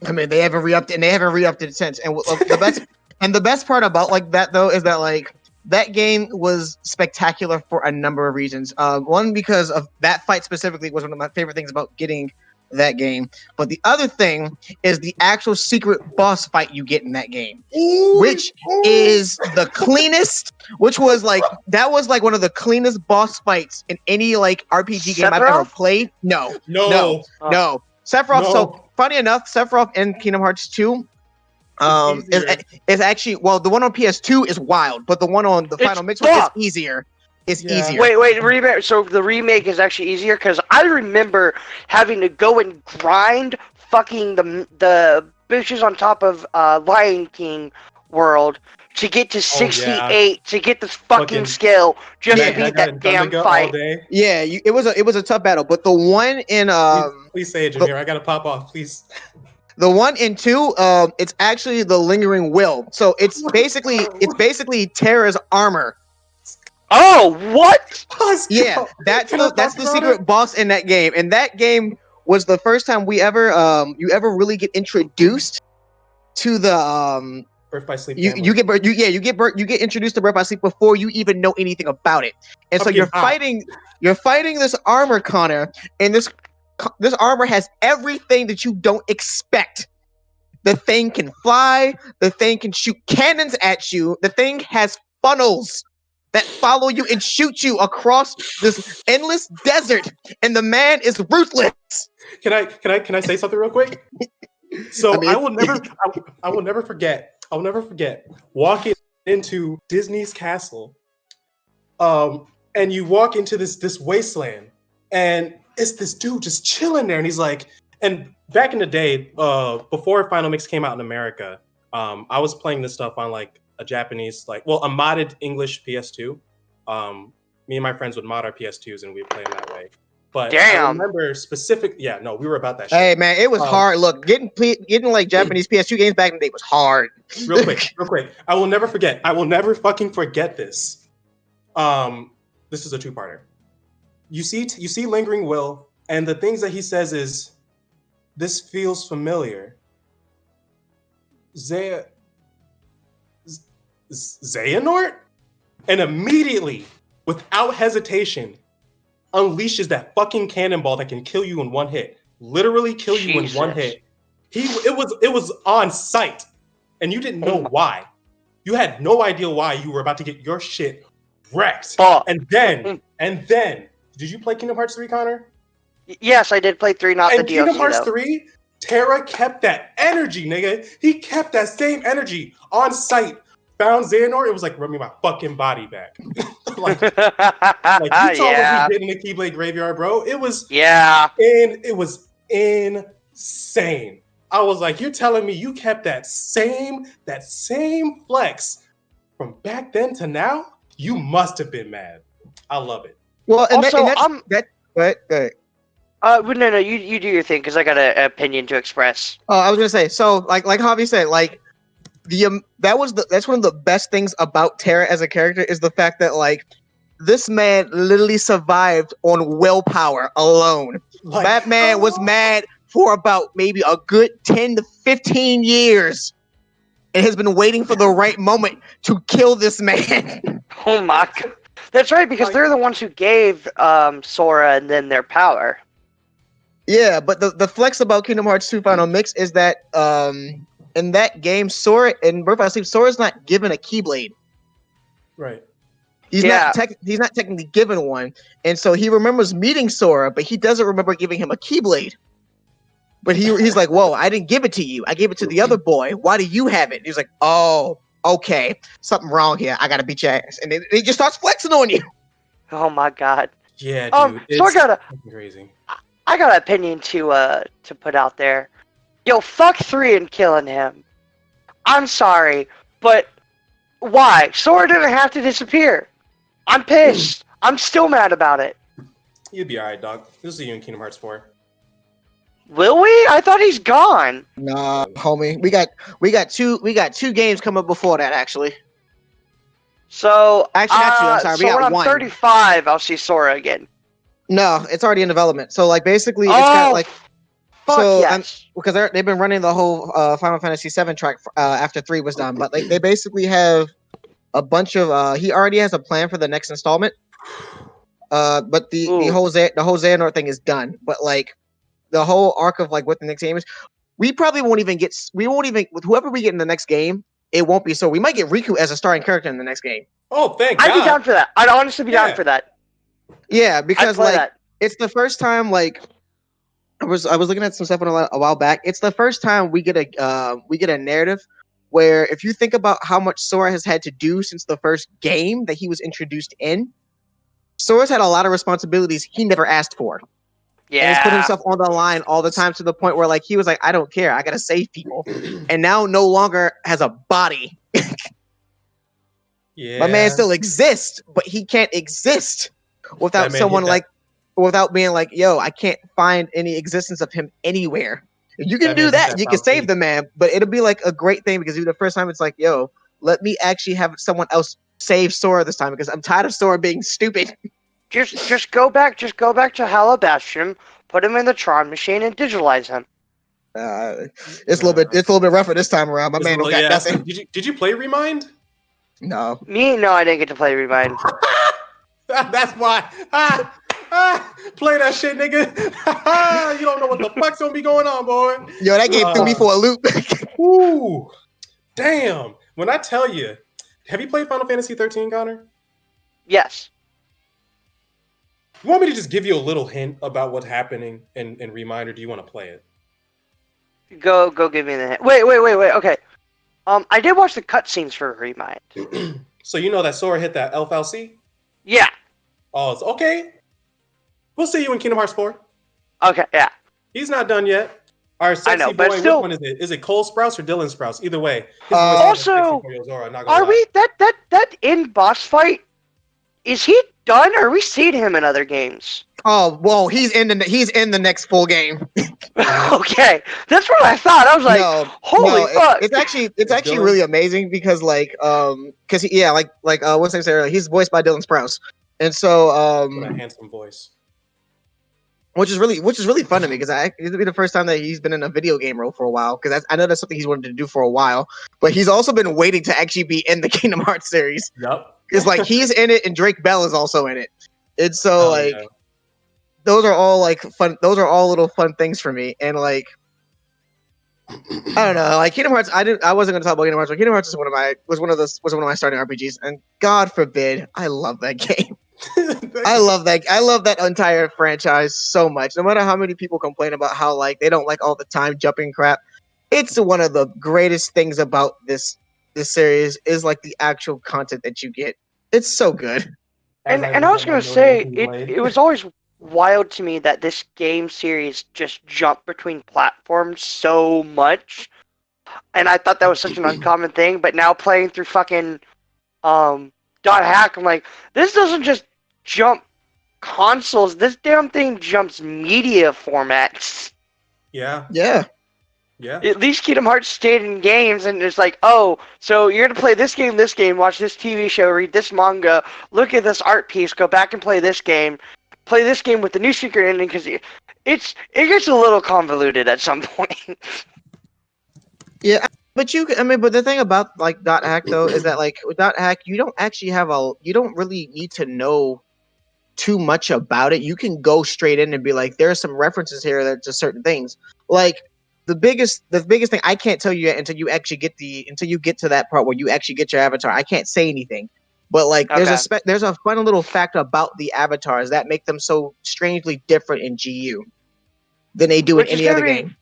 I mean, they haven't re-upped it, and they haven't re-upped it since. And the best part about like that though is that like that game was spectacular for a number of reasons. One, because of that fight specifically was one of my favorite things about getting that game. But the other thing is the actual secret boss fight you get in that game, which is the cleanest. Which was like that was like one of the cleanest boss fights in any like RPG game I've ever played. No. Sephiroth. No. So funny enough, Sephiroth in Kingdom Hearts 2. Is actually the one on PS2 is wild, but the one on the Final Mix is easier. It's easier. Wait, so the remake is actually easier because I remember having to go and grind fucking the bitches on top of Lion King world to get to 68 to get this fucking skill just to beat that damn fight. Yeah, it was a tough battle, but the one in please say it, Jamir. I gotta pop off, please. The one in 2, it's actually the Lingering Will. So it's basically Terra's armor. Oh, what? Yeah, that's the secret boss in that game. And that game was the first time you ever really get introduced to the Birth by Sleep. You get introduced to Birth by Sleep before you even know anything about it. And so you're fighting this armor, Connor, and this armor has everything that you don't expect. The thing can fly. The thing can shoot cannons at you. The thing has funnels that follow you and shoot you across this endless desert. And the man is ruthless. Can I say something real quick? So I will never forget walking into Disney's castle. And you walk into this wasteland, and it's this dude just chilling there, and he's like, and back in the day, before Final Mix came out in America, I was playing this stuff on like a Japanese, a modded English PS2. Me and my friends would mod our PS2s, and we'd play them that way. But I remember we were about that shit. Hey man, it was hard. Look, getting like Japanese PS2 games back in the day was hard. Real quick. I will never fucking forget this. This is a two-parter. You see Lingering Will, and the things that he says is, "This feels familiar." Xehanort? And immediately, without hesitation, unleashes that fucking cannonball that can kill you in one hit. Literally kill you in one hit. It was on sight, and you didn't know why. You had no idea why you were about to get your shit wrecked. And then, did you play Kingdom Hearts 3, Connor? Yes, I did play 3, not the DLC. Kingdom Hearts 3, Terra kept that energy, nigga. He kept that same energy on sight. Found Xehanort, it was like, rub me my fucking body back. like you saw what he did in the Keyblade Graveyard, bro. It was it was insane. I was like, you're telling me you kept that same flex from back then to now? You must have been mad. I love it. Well, and also, go ahead. No, you do your thing because I got an opinion to express. I was gonna say, so like Javi said, like that's one of the best things about Terra as a character is the fact that like this man literally survived on willpower alone. That man was mad for about maybe a good 10 to 15 years and has been waiting for the right moment to kill this man. Oh my god. That's right, because they're the ones who gave Sora and then their power. Yeah, but the flex about Kingdom Hearts 2 Final Mix is that in that game, Sora in Birth by Sleep, Sora's not given a Keyblade. Right. He's not technically given one, and so he remembers meeting Sora, but he doesn't remember giving him a Keyblade. But he's like, "Whoa, I didn't give it to you. I gave it to the other boy. Why do you have it?" He's like, "Oh, okay, something wrong here. I gotta beat your ass," and he just starts flexing on you. Oh my god. Yeah, dude. So crazy. I got an opinion to put out there. Yo, fuck 3 and killing him. I'm sorry, but why? Sora didn't have to disappear. I'm pissed. I'm still mad about it. You'd be alright, dog. This is you in Kingdom Hearts 4. Will we? I thought he's gone. Nah, homie. We got two games coming before that actually. So actually, I'm sorry. So when I'm 35, I'll see Sora again. No, it's already in development. So like basically, it's got like. Because they've been running the whole Final Fantasy VII track after 3 was done, but like they basically have a bunch of he already has a plan for the next installment. But the Ooh. Xehanort thing is done. But like the whole arc of like what the next game is, we probably won't even get. We won't even with whoever we get in the next game. It won't be so. We might get Riku as a starring character in the next game. Oh, thank I'd be God. down for that. I'd honestly be Yeah. down for that. Yeah, I'd because play like that. it's the first time like I was looking at some stuff a while back. It's the first time we get a narrative where if you think about how much Sora has had to do since the first game that he was introduced in, Sora's had a lot of responsibilities he never asked for. And he's put Yeah. himself on the line all the time to the point where like he was like, I don't care, I gotta save people. And now no longer has a body. Yeah. My man still exists, but he can't exist without That man someone hit that- like without being like, yo, I can't find any existence of him anywhere. If you can That do man hit that, that you can top save seat. the man, but it'll be like a great thing because the first time it's like, yo, let me actually have someone else save Sora this time because I'm tired of Sora being stupid. Just go back to Halabastion, put him in the Tron machine, and digitalize him. It's a little bit rougher this time around. My man don't got nothing. Did you play Remind? No. No, I didn't get to play Remind. That's why. Play that shit, nigga. You don't know what the fuck's gonna be going on, boy. Yo, that game threw me for a loop. Ooh, damn. When I tell you, have you played Final Fantasy 13, Connor? Yes. You want me to just give you a little hint about what's happening in Remind, or do you want to play it? Go give me the hint. Wait. Okay. I did watch the cutscenes for Remind. So you know that Sora hit that LFLC? Yeah. Oh, it's okay. We'll see you in Kingdom Hearts 4. Okay. Yeah. He's not done yet. Our sexy know, but boy, still- which one is it? Is it Cole Sprouse or Dylan Sprouse? Either way. His voice Also, is sexy for you, Zora, not gonna Are lie. we that in boss fight? Is he done? Or are we seeing him in other games? Oh, whoa, he's in the next full game. Okay, that's what I thought. I was like, holy fuck! It's actually Dylan? really amazing because like what's I say earlier, he's voiced by Dylan Sprouse, and so What a handsome voice. which is really fun to me because it'll be the first time that he's been in a video game role for a while because I know that's something he's wanted to do for a while, but he's also been waiting to actually be in the Kingdom Hearts series. Yep. It's like he's in it and Drake Bell is also in it, and so like. Yeah. Those are all like fun. Those are all little fun things for me, and like I don't know, like Kingdom Hearts. I wasn't going to talk about Kingdom Hearts, but Kingdom Hearts is one of my starting RPGs, and God forbid, I love that game. I love that entire franchise so much. No matter how many people complain about how like they don't like all the time jumping crap, it's one of the greatest things about this series is like the actual content that you get. It's so good. And I was gonna say it was always wild to me that this game series just jumped between platforms so much, and I thought that was such an uncommon thing. But now playing through fucking dot hack, I'm like, this doesn't just jump consoles. This damn thing jumps media formats. Yeah. Yeah. At least Kingdom Hearts stayed in games, and it's like, oh, so you're gonna play this game, watch this TV show, read this manga, look at this art piece, go back and play this game with the new secret ending because it gets a little convoluted at some point. Yeah, but the thing about like dot hack though is that like with dot hack you don't really need to know too much about it. You can go straight in and be like, there are some references here to certain things. Like the biggest thing I can't tell you yet until you get to that part where you actually get your avatar. I can't say anything. But like, there's a fun little fact about the avatars that make them so strangely different in GU than they do in any other game.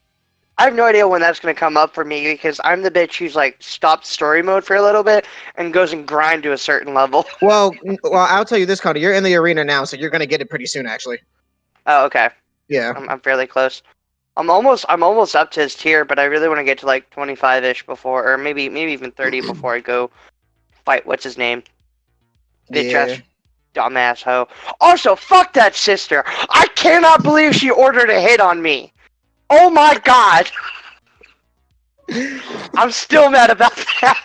I have no idea when that's going to come up for me because I'm the bitch who's like stopped story mode for a little bit and goes and grind to a certain level. Well, I'll tell you this, Connor. You're in the arena now, so you're going to get it pretty soon, actually. Oh, okay. Yeah, I'm fairly close. I'm almost up to his tier, but I really want to get to like 25-ish before, or maybe even 30 before I go fight what's his name. Bitch ass dumbass hoe. Also, fuck that sister. I cannot believe she ordered a hit on me. Oh my god. I'm still mad about that.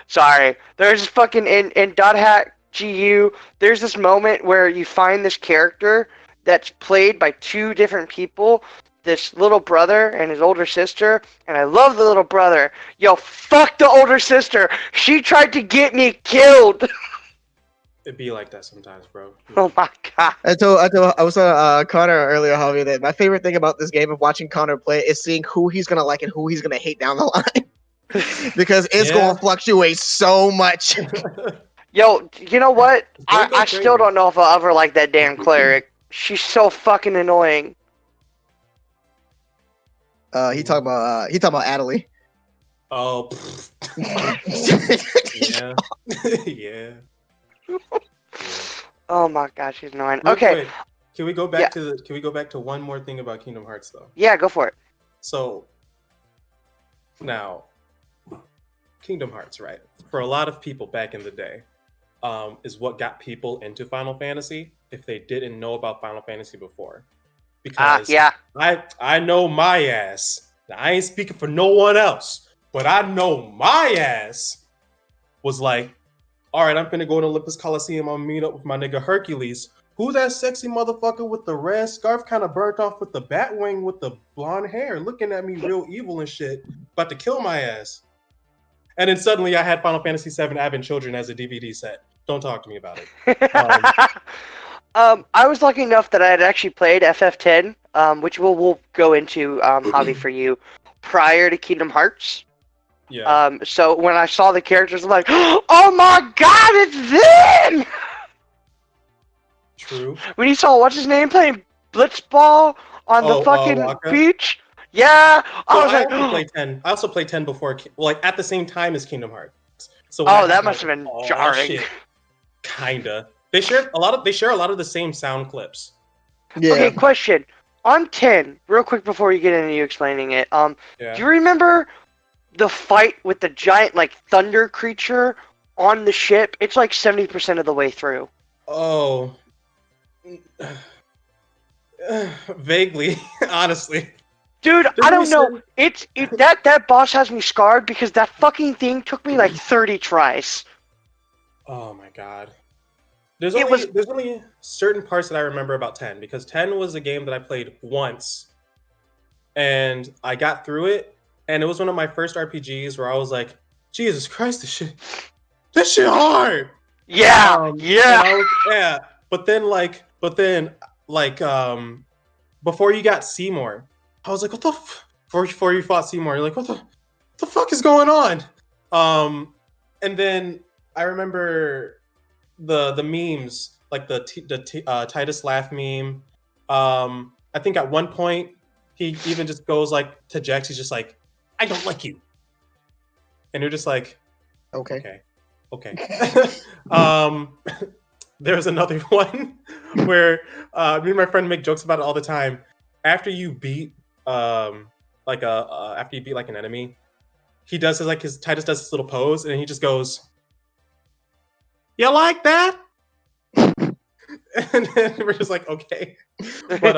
Sorry. There's fucking in dot hack GU, there's this moment where you find this character that's played by two different people this little brother and his older sister, and I love the little brother. Yo, fuck the older sister. She tried to get me killed. It'd be like that sometimes, bro. Oh my god. I was Connor earlier, Javi, that my favorite thing about this game of watching Connor play is seeing who he's gonna like and who he's gonna hate down the line. Because it's gonna fluctuate so much. Yo, you know what? I crazy. still don't know if I'll ever like that damn cleric. She's so fucking annoying. He talking about Adelie. Oh. Yeah. Yeah. Oh my gosh, she's annoying. Real Okay. quick, can we go back to one more thing about Kingdom Hearts though? Yeah, go for it. So now Kingdom Hearts, right? For a lot of people back in the day, is what got people into Final Fantasy if they didn't know about Final Fantasy before. Because yeah. I know my ass. Now, I ain't speaking for no one else, but I know my ass was like, all right, I'm finna go to Olympus Coliseum. I'm gonna meet up with my nigga Hercules. Who that sexy motherfucker with the red scarf kind of burnt off with the bat wing with the blonde hair looking at me real evil and shit, about to kill my ass. And then suddenly I had Final Fantasy VII Advent Children as a DVD set. Don't talk to me about it. I was lucky enough that I had actually played FF10, which we'll go into, Javi, for you, prior to Kingdom Hearts. Yeah. So when I saw the characters, I'm like, oh my god, it's them! True. When you saw, what's his name, playing Blitzball on the fucking Waka? beach? Yeah! I was like, I also played 10 before, like at the same time as Kingdom Hearts. So that must have been jarring. Shit. Kinda. They share a lot of the same sound clips. Yeah. Okay, question. On 10, real quick before you get into you explaining it, Yeah. do you remember the fight with the giant, like, thunder creature on the ship? It's like 70% of the way through. Oh. Vaguely, honestly. Dude, I don't know. That boss has me scarred because that fucking thing took me like 30 tries. Oh my god. There's only certain parts that I remember about 10 because 10 was a game that I played once and I got through it and it was one of my first RPGs where I was like, Jesus Christ, this shit hard. Yeah, yeah. But then before you got Seymour, I was like, what the before you fought Seymour, you're like, what the fuck is going on? And then I remember the memes, like the Titus laugh meme. I think at one point he even just goes like to Jax, he's just like, I don't like you. And you're just like, okay. There's another one where me and my friend make jokes about it all the time. After you beat like an enemy, he does his Titus does this little pose and he just goes, you like that? And then we're just like, okay. But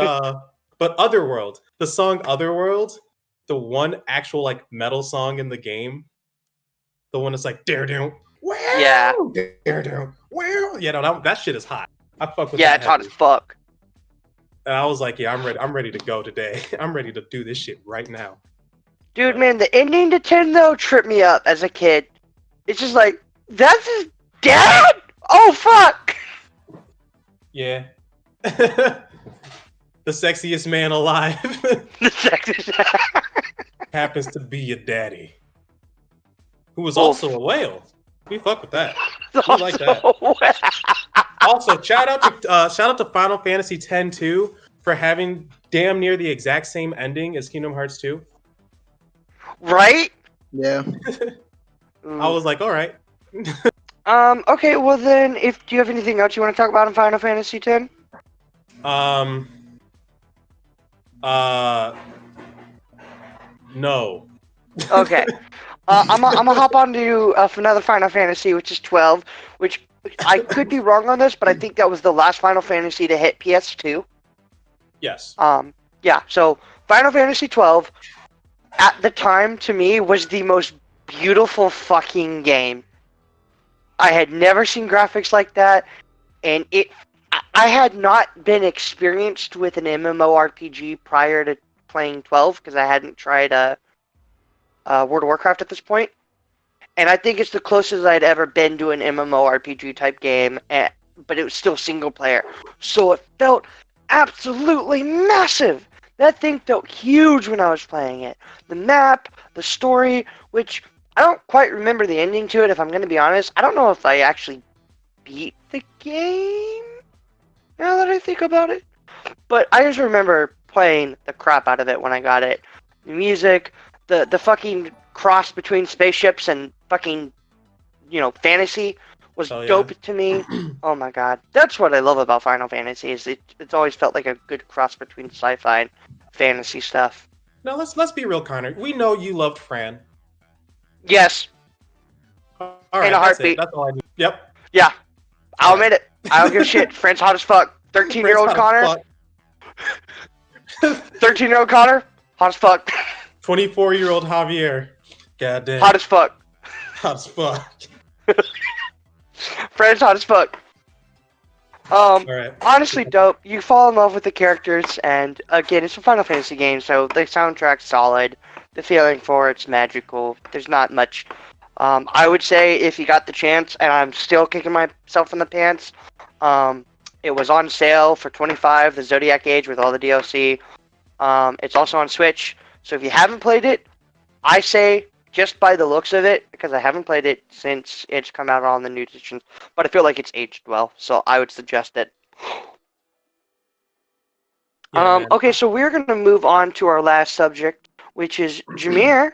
Otherworld, the song Otherworld, the one actual like metal song in the game, the one that's like dare down, yeah, dare down, well, yeah, no, that shit is hot. I fuck with yeah, that it's hot as heavy. fuck. And I was like, yeah, I'm ready to go today. I'm ready to do this shit right now. Dude, man, the ending to 10 though tripped me up as a kid. It's just like, that's his dad? Oh fuck! Yeah. The sexiest man alive The sexiest. happens to be your daddy, who was also a whale. We fuck with that. We like that. Also, shout out to Final Fantasy X too for having damn near the exact same ending as Kingdom Hearts 2. Right? Yeah. I was like, all right. Okay, well then, do you have anything else you want to talk about in Final Fantasy X? No. Okay. I'm gonna hop on to another Final Fantasy, which is 12, which I could be wrong on this, but I think that was the last Final Fantasy to hit PS2. Yes. Yeah, so Final Fantasy 12, at the time, to me, was the most beautiful fucking game. I had never seen graphics like that, and I had not been experienced with an MMORPG prior to playing 12 because I hadn't tried World of Warcraft at this point. And I think it's the closest I'd ever been to an MMORPG type game, but it was still single player. So it felt absolutely massive. That thing felt huge when I was playing it. The map, the story, which I don't quite remember the ending to it, if I'm going to be honest. I don't know if I actually beat the game, now that I think about it. But I just remember playing the crap out of it when I got it. The music, the fucking cross between spaceships and fucking, fantasy was dope to me. Oh my god. That's what I love about Final Fantasy, is it's always felt like a good cross between sci-fi and fantasy stuff. Now let's be real, Connor. We know you loved Fran. Yes. All right, in a heartbeat. That's all I need. Yep. Yeah. I'll admit it. I don't give a shit. Fran's hot as fuck. 13-year-old Connor. 13-year-old Connor. Hot as fuck. 24-year-old Javier. God damn. Hot as fuck. Hot as fuck. Fran's hot as fuck. Right. Honestly dope. You fall in love with the characters, and again, it's a Final Fantasy game, so the soundtrack's solid. The feeling for it's magical. There's not much. I would say if you got the chance, and I'm still kicking myself in the pants, it was on sale for $25, the Zodiac Age with all the DLC. It's also on Switch, so if you haven't played it, I say just by the looks of it, because I haven't played it since it's come out on the new editions, but I feel like it's aged well, so I would suggest it. Okay, so we're going to move on to our last subject, which is Jamir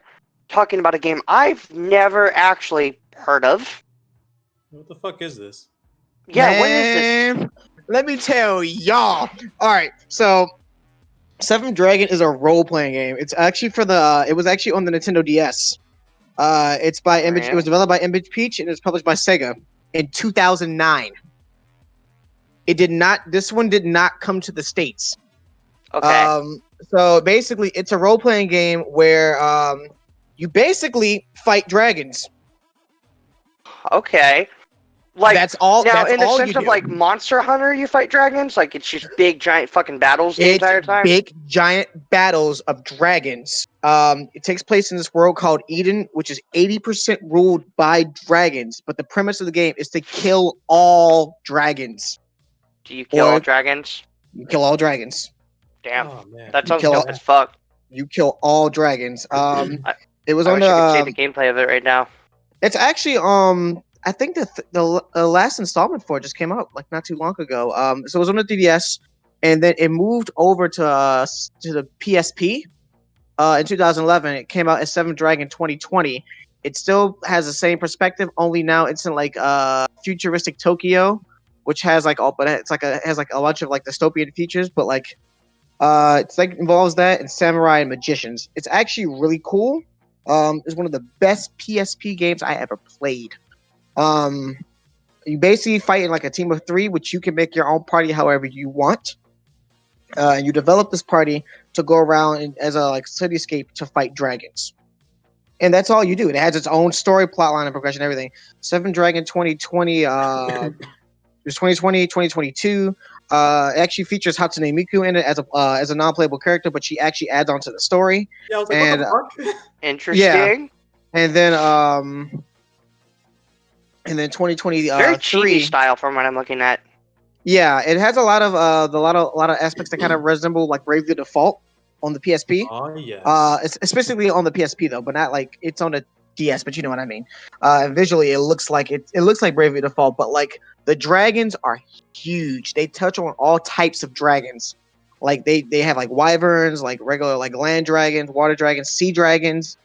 talking about a game I've never actually heard of. What the fuck is this? Yeah, Man, what is this? Let me tell y'all. All right, so Seventh Dragon is a role-playing game. It's actually it was actually on the Nintendo DS. It's by Image. It was developed by Image Peach and it's published by Sega in 2009. This one did not come to the States. Okay. So basically, it's a role-playing game where you basically fight dragons. Okay. Like, that's all. Now, that's in the all sense you of do. like Monster Hunter, you fight dragons. Like it's just big, giant, fucking battles the entire time. Big, giant battles of dragons. It takes place in this world called Eden, which is 80% ruled by dragons. But the premise of the game is to kill all dragons. Do you kill all dragons? You kill all dragons. Damn, Oh, man. that sounds dope as fuck. You kill all dragons. It was I on wish the. I could see the gameplay of it right now. It's actually I think the last installment for it just came out like not too long ago. So it was on the DDS, and then it moved over to the PSP. In 2011, it came out as Seventh Dragon 2020. It still has the same perspective, only now it's in like futuristic Tokyo, which has like has like a bunch of like dystopian features, but like it's like involves that and samurai and magicians. It's actually really cool. It's one of the best PSP games I ever played. You basically fight in like a team of 3, which you can make your own party however you want. You develop this party to go around as a like cityscape to fight dragons, and that's all you do. It has its own story, plotline, and progression, everything. Seven Dragon 2020, it was 2020, 2022. It actually features Hatsune Miku in it as a non-playable character, but she actually adds on to the story. Yeah, I was like, what the fuck? Interesting. Yeah. And then 2020 very chibi style from what I'm looking at. Yeah, it has a lot of aspects that kind of resemble like Bravely Default on the PSP. Oh yes. Especially on the PSP though, but not like it's on the DS. But you know what I mean. Visually, it looks like Bravely Default, but like the dragons are huge. They touch on all types of dragons. Like they have like wyverns, like regular like land dragons, water dragons, sea dragons.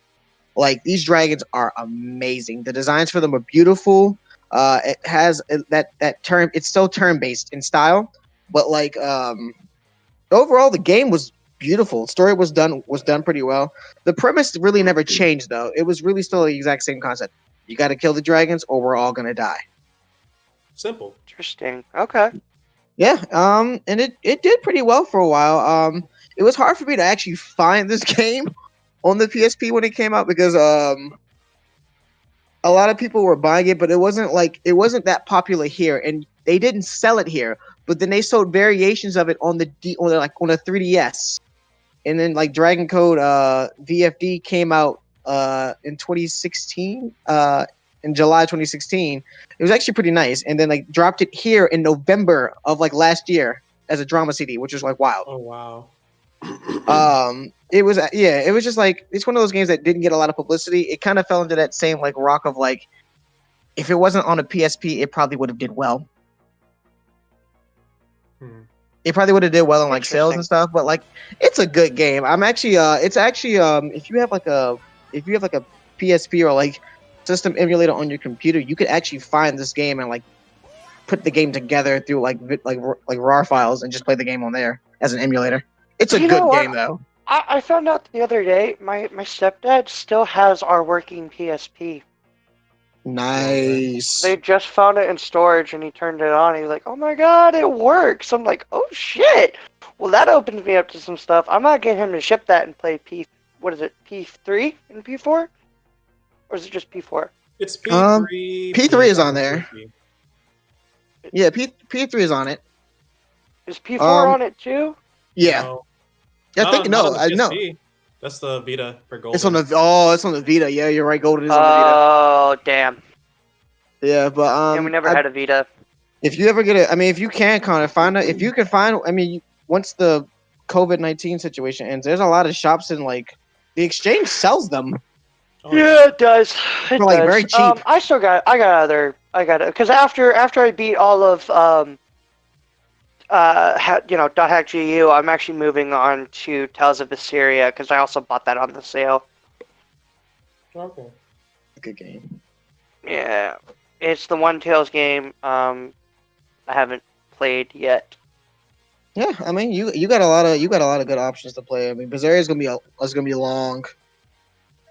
Like these dragons are amazing. The designs for them are beautiful. It has that term. It's still turn-based in style, but like overall, the game was beautiful. Story was done pretty well. The premise really never changed though. It was really still the exact same concept. You got to kill the dragons, or we're all gonna die. Simple. Interesting. Okay. Yeah. And it did pretty well for a while. It was hard for me to actually find this game on the PSP when it came out because a lot of people were buying it, but it wasn't that popular here, and they didn't sell it here. But then they sold variations of it on the 3DS, and then like Dragon Code VFD came out in 2016 in July 2016. It was actually pretty nice, and then like dropped it here in November of like last year as a drama CD, which was like wild. Oh wow. It was it was just like it's one of those games that didn't get a lot of publicity. It kind of fell into that same like rock of like, if it wasn't on a PSP, it probably would have did well. It probably would have did well on like sales and stuff, but like it's a good game. I'm actually it's actually if you have like a PSP or like system emulator on your computer, you could actually find this game and like put the game together through like RAR files and just play the game on there as an emulator. It's a good game though. I found out the other day my stepdad still has our working PSP. Nice. They just found it in storage and he turned it on. He's like, "Oh my god, it works!" I'm like, "Oh shit!" Well, that opens me up to some stuff. I'm not getting him to ship that and play P3 and P4, or is it just P4? It's P3. P3 is on there. Yeah, P3 is on it. Is P4 on it too? Yeah. No. I think no. That's the Vita for Golden. It's on the Vita. Yeah, you're right. Golden is on the Vita. Oh damn. Yeah, but and we never had a Vita. If you ever get it, I mean, if you can kind of find it, if you can find, I mean, once the COVID-19 situation ends, there's a lot of shops and like the exchange sells them. Oh, yeah, it does. For like very cheap. I got it because after I beat all of .hack GU, I'm actually moving on to Tales of Assyria because I also bought that on the sale. Okay. Good game. Yeah, it's the one Tales game I haven't played yet. Yeah, I mean you got a lot of good options to play. I mean, Berseria is gonna be long.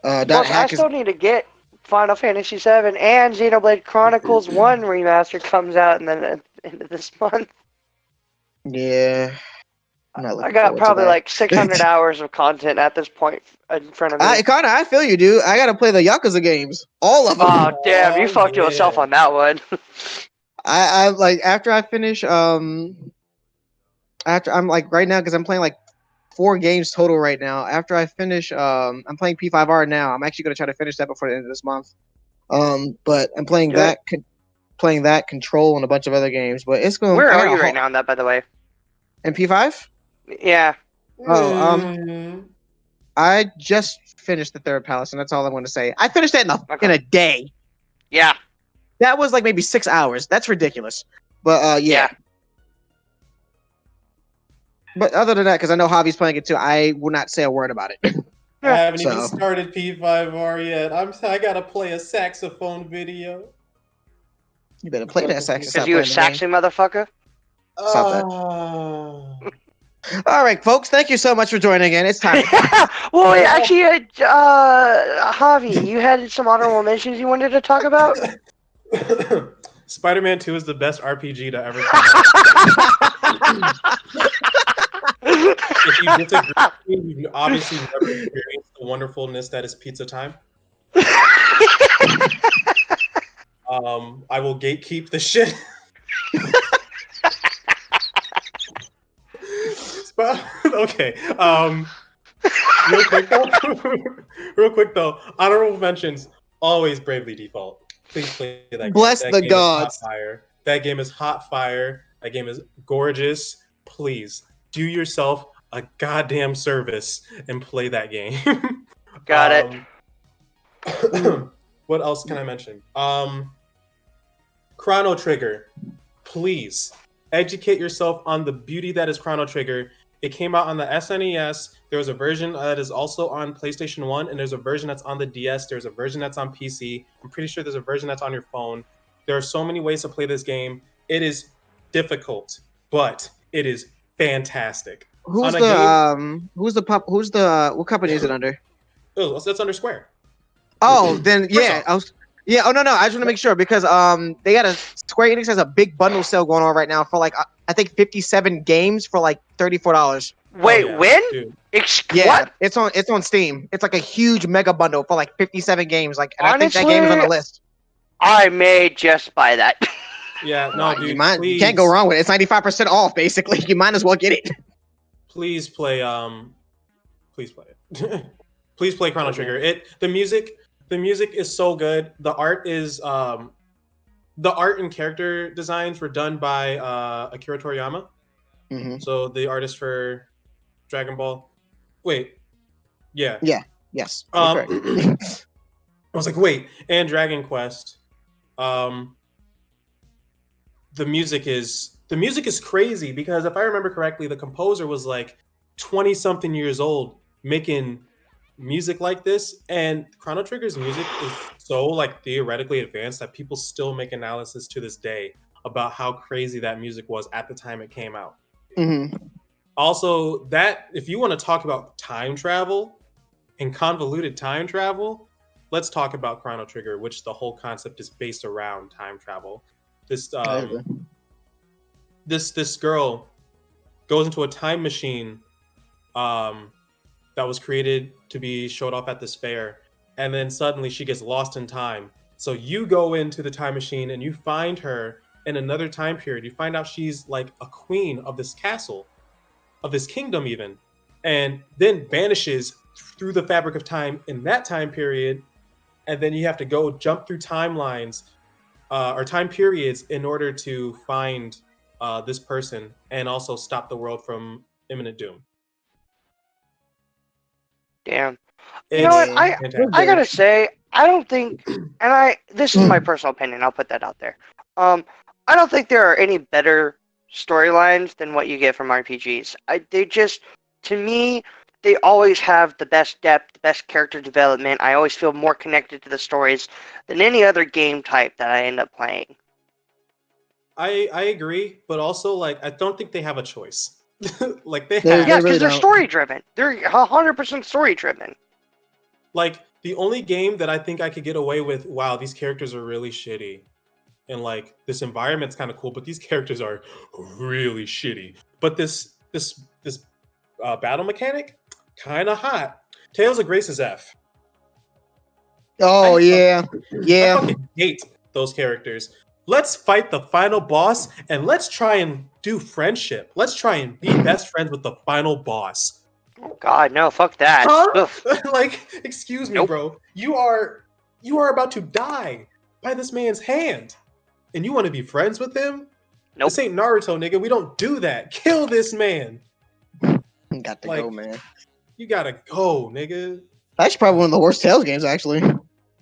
I still need to get Final Fantasy VII and Xenoblade Chronicles 1 remaster comes out and then at the end of this month. Yeah. I got probably like 600 hours of content at this point in front of me. I feel you, dude. I gotta play the Yakuza games, all of them. Oh damn, you fucked yourself on that one. I like after I finish after I'm like right now because I'm playing like 4 games total right now. After I finish I'm playing P5R now. I'm actually gonna try to finish that before the end of this month. But I'm playing playing that Control and a bunch of other games. But it's going. Where are you right now on that, by the way? In P5? Yeah. Oh, I just finished the third palace, and that's all I want to say. I finished that in a day. Yeah. That was like maybe 6 hours. That's ridiculous. But yeah. But other than that, because I know Javi's playing it too, I will not say a word about it. I haven't even started P5R yet. I gotta play a saxophone video. You better play that saxophone. Because you a saxy motherfucker? All right, folks. Thank you so much for joining in. It's time. Well, wait, actually, Javi, you had some honorable mentions you wanted to talk about? Spider-Man 2 is the best RPG to ever come out. If you disagree with me, you obviously never experienced the wonderfulness that is pizza time. I will gatekeep the shit. Okay. Real quick though. Honorable mentions. Always Bravely Default. Please play that game. Bless the gods. That game is hot fire. That game is gorgeous. Please do yourself a goddamn service and play that game. Got it. What else can I mention? Chrono Trigger. Please educate yourself on the beauty that is Chrono Trigger. It came out on the SNES. There was a version that is also on PlayStation 1, and there's a version that's on the DS. There's a version that's on PC. I'm pretty sure there's a version that's on your phone. There are so many ways to play this game. It is difficult, but it is fantastic. What company is it under? Oh, that's under Square. Oh, then yeah. Oh no, I just want to make sure because they got Square Enix has a big bundle sale going on right now for like I think 57 games for like $34. Wait, when? What? It's on Steam. It's like a huge mega bundle for like 57 games. Like, and honestly, I think that game is on the list. I may just buy that. Yeah, no, dude. You can't go wrong with it. It's 95% off, basically. You might as well get it. Please play please play it. Please play Chrono Trigger. The music is so good. The art and character designs were done by Akira Toriyama. Mm-hmm. So the artist for Dragon Ball. Wait. Yeah. Yeah. Yes. Correct. I was like, wait, and Dragon Quest. The music is crazy because if I remember correctly, the composer was like 20 something years old making music like this, and Chrono Trigger's music is so like theoretically advanced that people still make analysis to this day about how crazy that music was at the time it came out. Mm-hmm. Also, that if you want to talk about time travel and convoluted time travel, let's talk about Chrono Trigger, which the whole concept is based around time travel. This girl goes into a time machine that was created to be showed off at this fair, and then suddenly she gets lost in time. So you go into the time machine and you find her in another time period. You find out she's like a queen of this castle, of this kingdom even, and then vanishes through the fabric of time in that time period. And then you have to go jump through timelines or time periods in order to find this person and also stop the world from imminent doom. Damn. You know what? I gotta say, I don't think, and this is my personal opinion. I'll put that out there. I don't think there are any better storylines than what you get from RPGs. They just, to me, they always have the best depth, the best character development. I always feel more connected to the stories than any other game type that I end up playing. I agree, but also like I don't think they have a choice. Like because they're story driven. They're 100% story driven. Like the only game that I think I could get away with, wow, these characters are really shitty, and like this environment's kind of cool, but these characters are really shitty. But this battle mechanic, kind of hot. Tales of Grace's F. Oh yeah. I fucking hate those characters. Let's fight the final boss and let's try and do friendship. Let's try and be best friends with the final boss. Oh God, no, fuck that. Huh? Like, excuse me, bro. You are about to die by this man's hand. And you want to be friends with him? Nope. This ain't Naruto, nigga. We don't do that. Kill this man. Got to go, man. You gotta go, nigga. That's probably one of the worst Tales games, actually.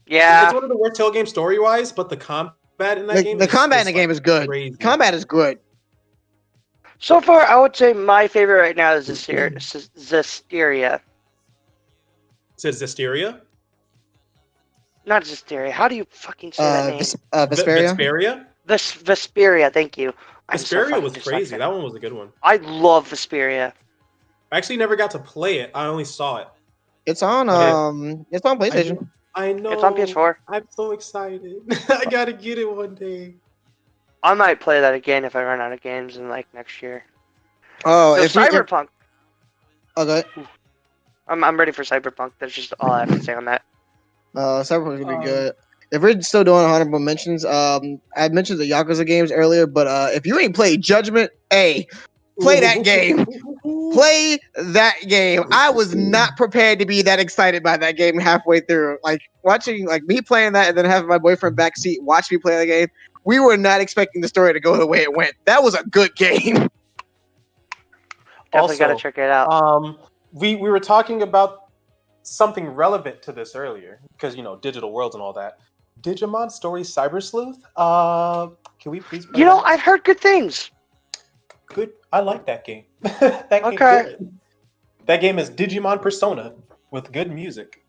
Yeah. It's one of the worst Tales games story-wise, but the combat in that game. The combat in the game is good. Crazy. Combat is good. So far, I would say my favorite right now is Zestiria. Is it Zestiria? Not Zestiria. How do you fucking say that name? Vesperia? Vesperia, thank you. Vesperia was crazy. That one was a good one. I love Vesperia. I actually never got to play it. I only saw it. It's on PlayStation. I know. It's on PS4. I'm so excited. I gotta get it one day. I might play that again if I run out of games in like next year. Oh, so Cyberpunk. Okay. I'm ready for Cyberpunk. That's just all I have to say on that. Cyberpunk's gonna be good. If we're still doing honorable mentions, I mentioned the Yakuza games earlier, but if you ain't played Judgment, play that game. Play that game. I was not prepared to be that excited by that game halfway through. Like watching me playing that and then having my boyfriend backseat watch me play the game. We were not expecting the story to go the way it went. That was a good game. Definitely gotta check it out. We were talking about something relevant to this earlier because digital worlds and all that. Digimon Story Cyber Sleuth. Can we please play that? I've heard good things. Good. I like that game. That game is Digimon Persona with good music.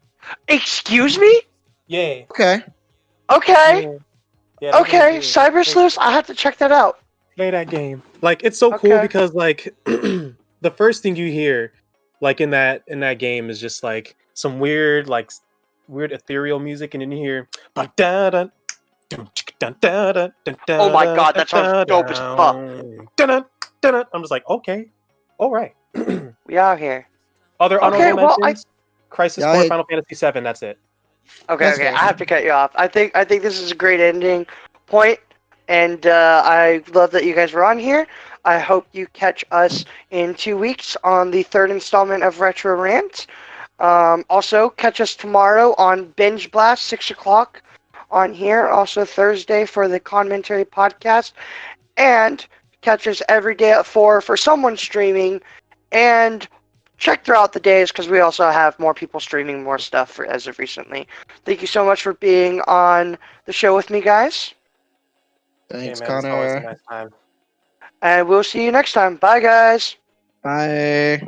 Excuse me? Yay. Okay. Yeah, Cyber Sleuth. I have to check that out. Play that game. Like it's so cool because like the first thing you hear like in that game is just like some weird ethereal music, and then you hear oh my God, that sounds dope as fuck. I'm just like, okay, all right. We out here. Other honorable mentions? Crisis Core, Final Fantasy VII. That's it. Okay. I have to cut you off. I think this is a great ending point. And I love that you guys were on here. I hope you catch us in 2 weeks on the third installment of Retro Rant. Also, catch us tomorrow on Binge Blast, 6 o'clock on here. Also, Thursday for the ConMenRDW podcast. And catch us every day at 4 for someone streaming. And check throughout the days because we also have more people streaming more stuff as of recently. Thank you so much for being on the show with me, guys. Thanks, Hey man, it's always a Connor. nice time. And we'll see you next time. Bye, guys. Bye.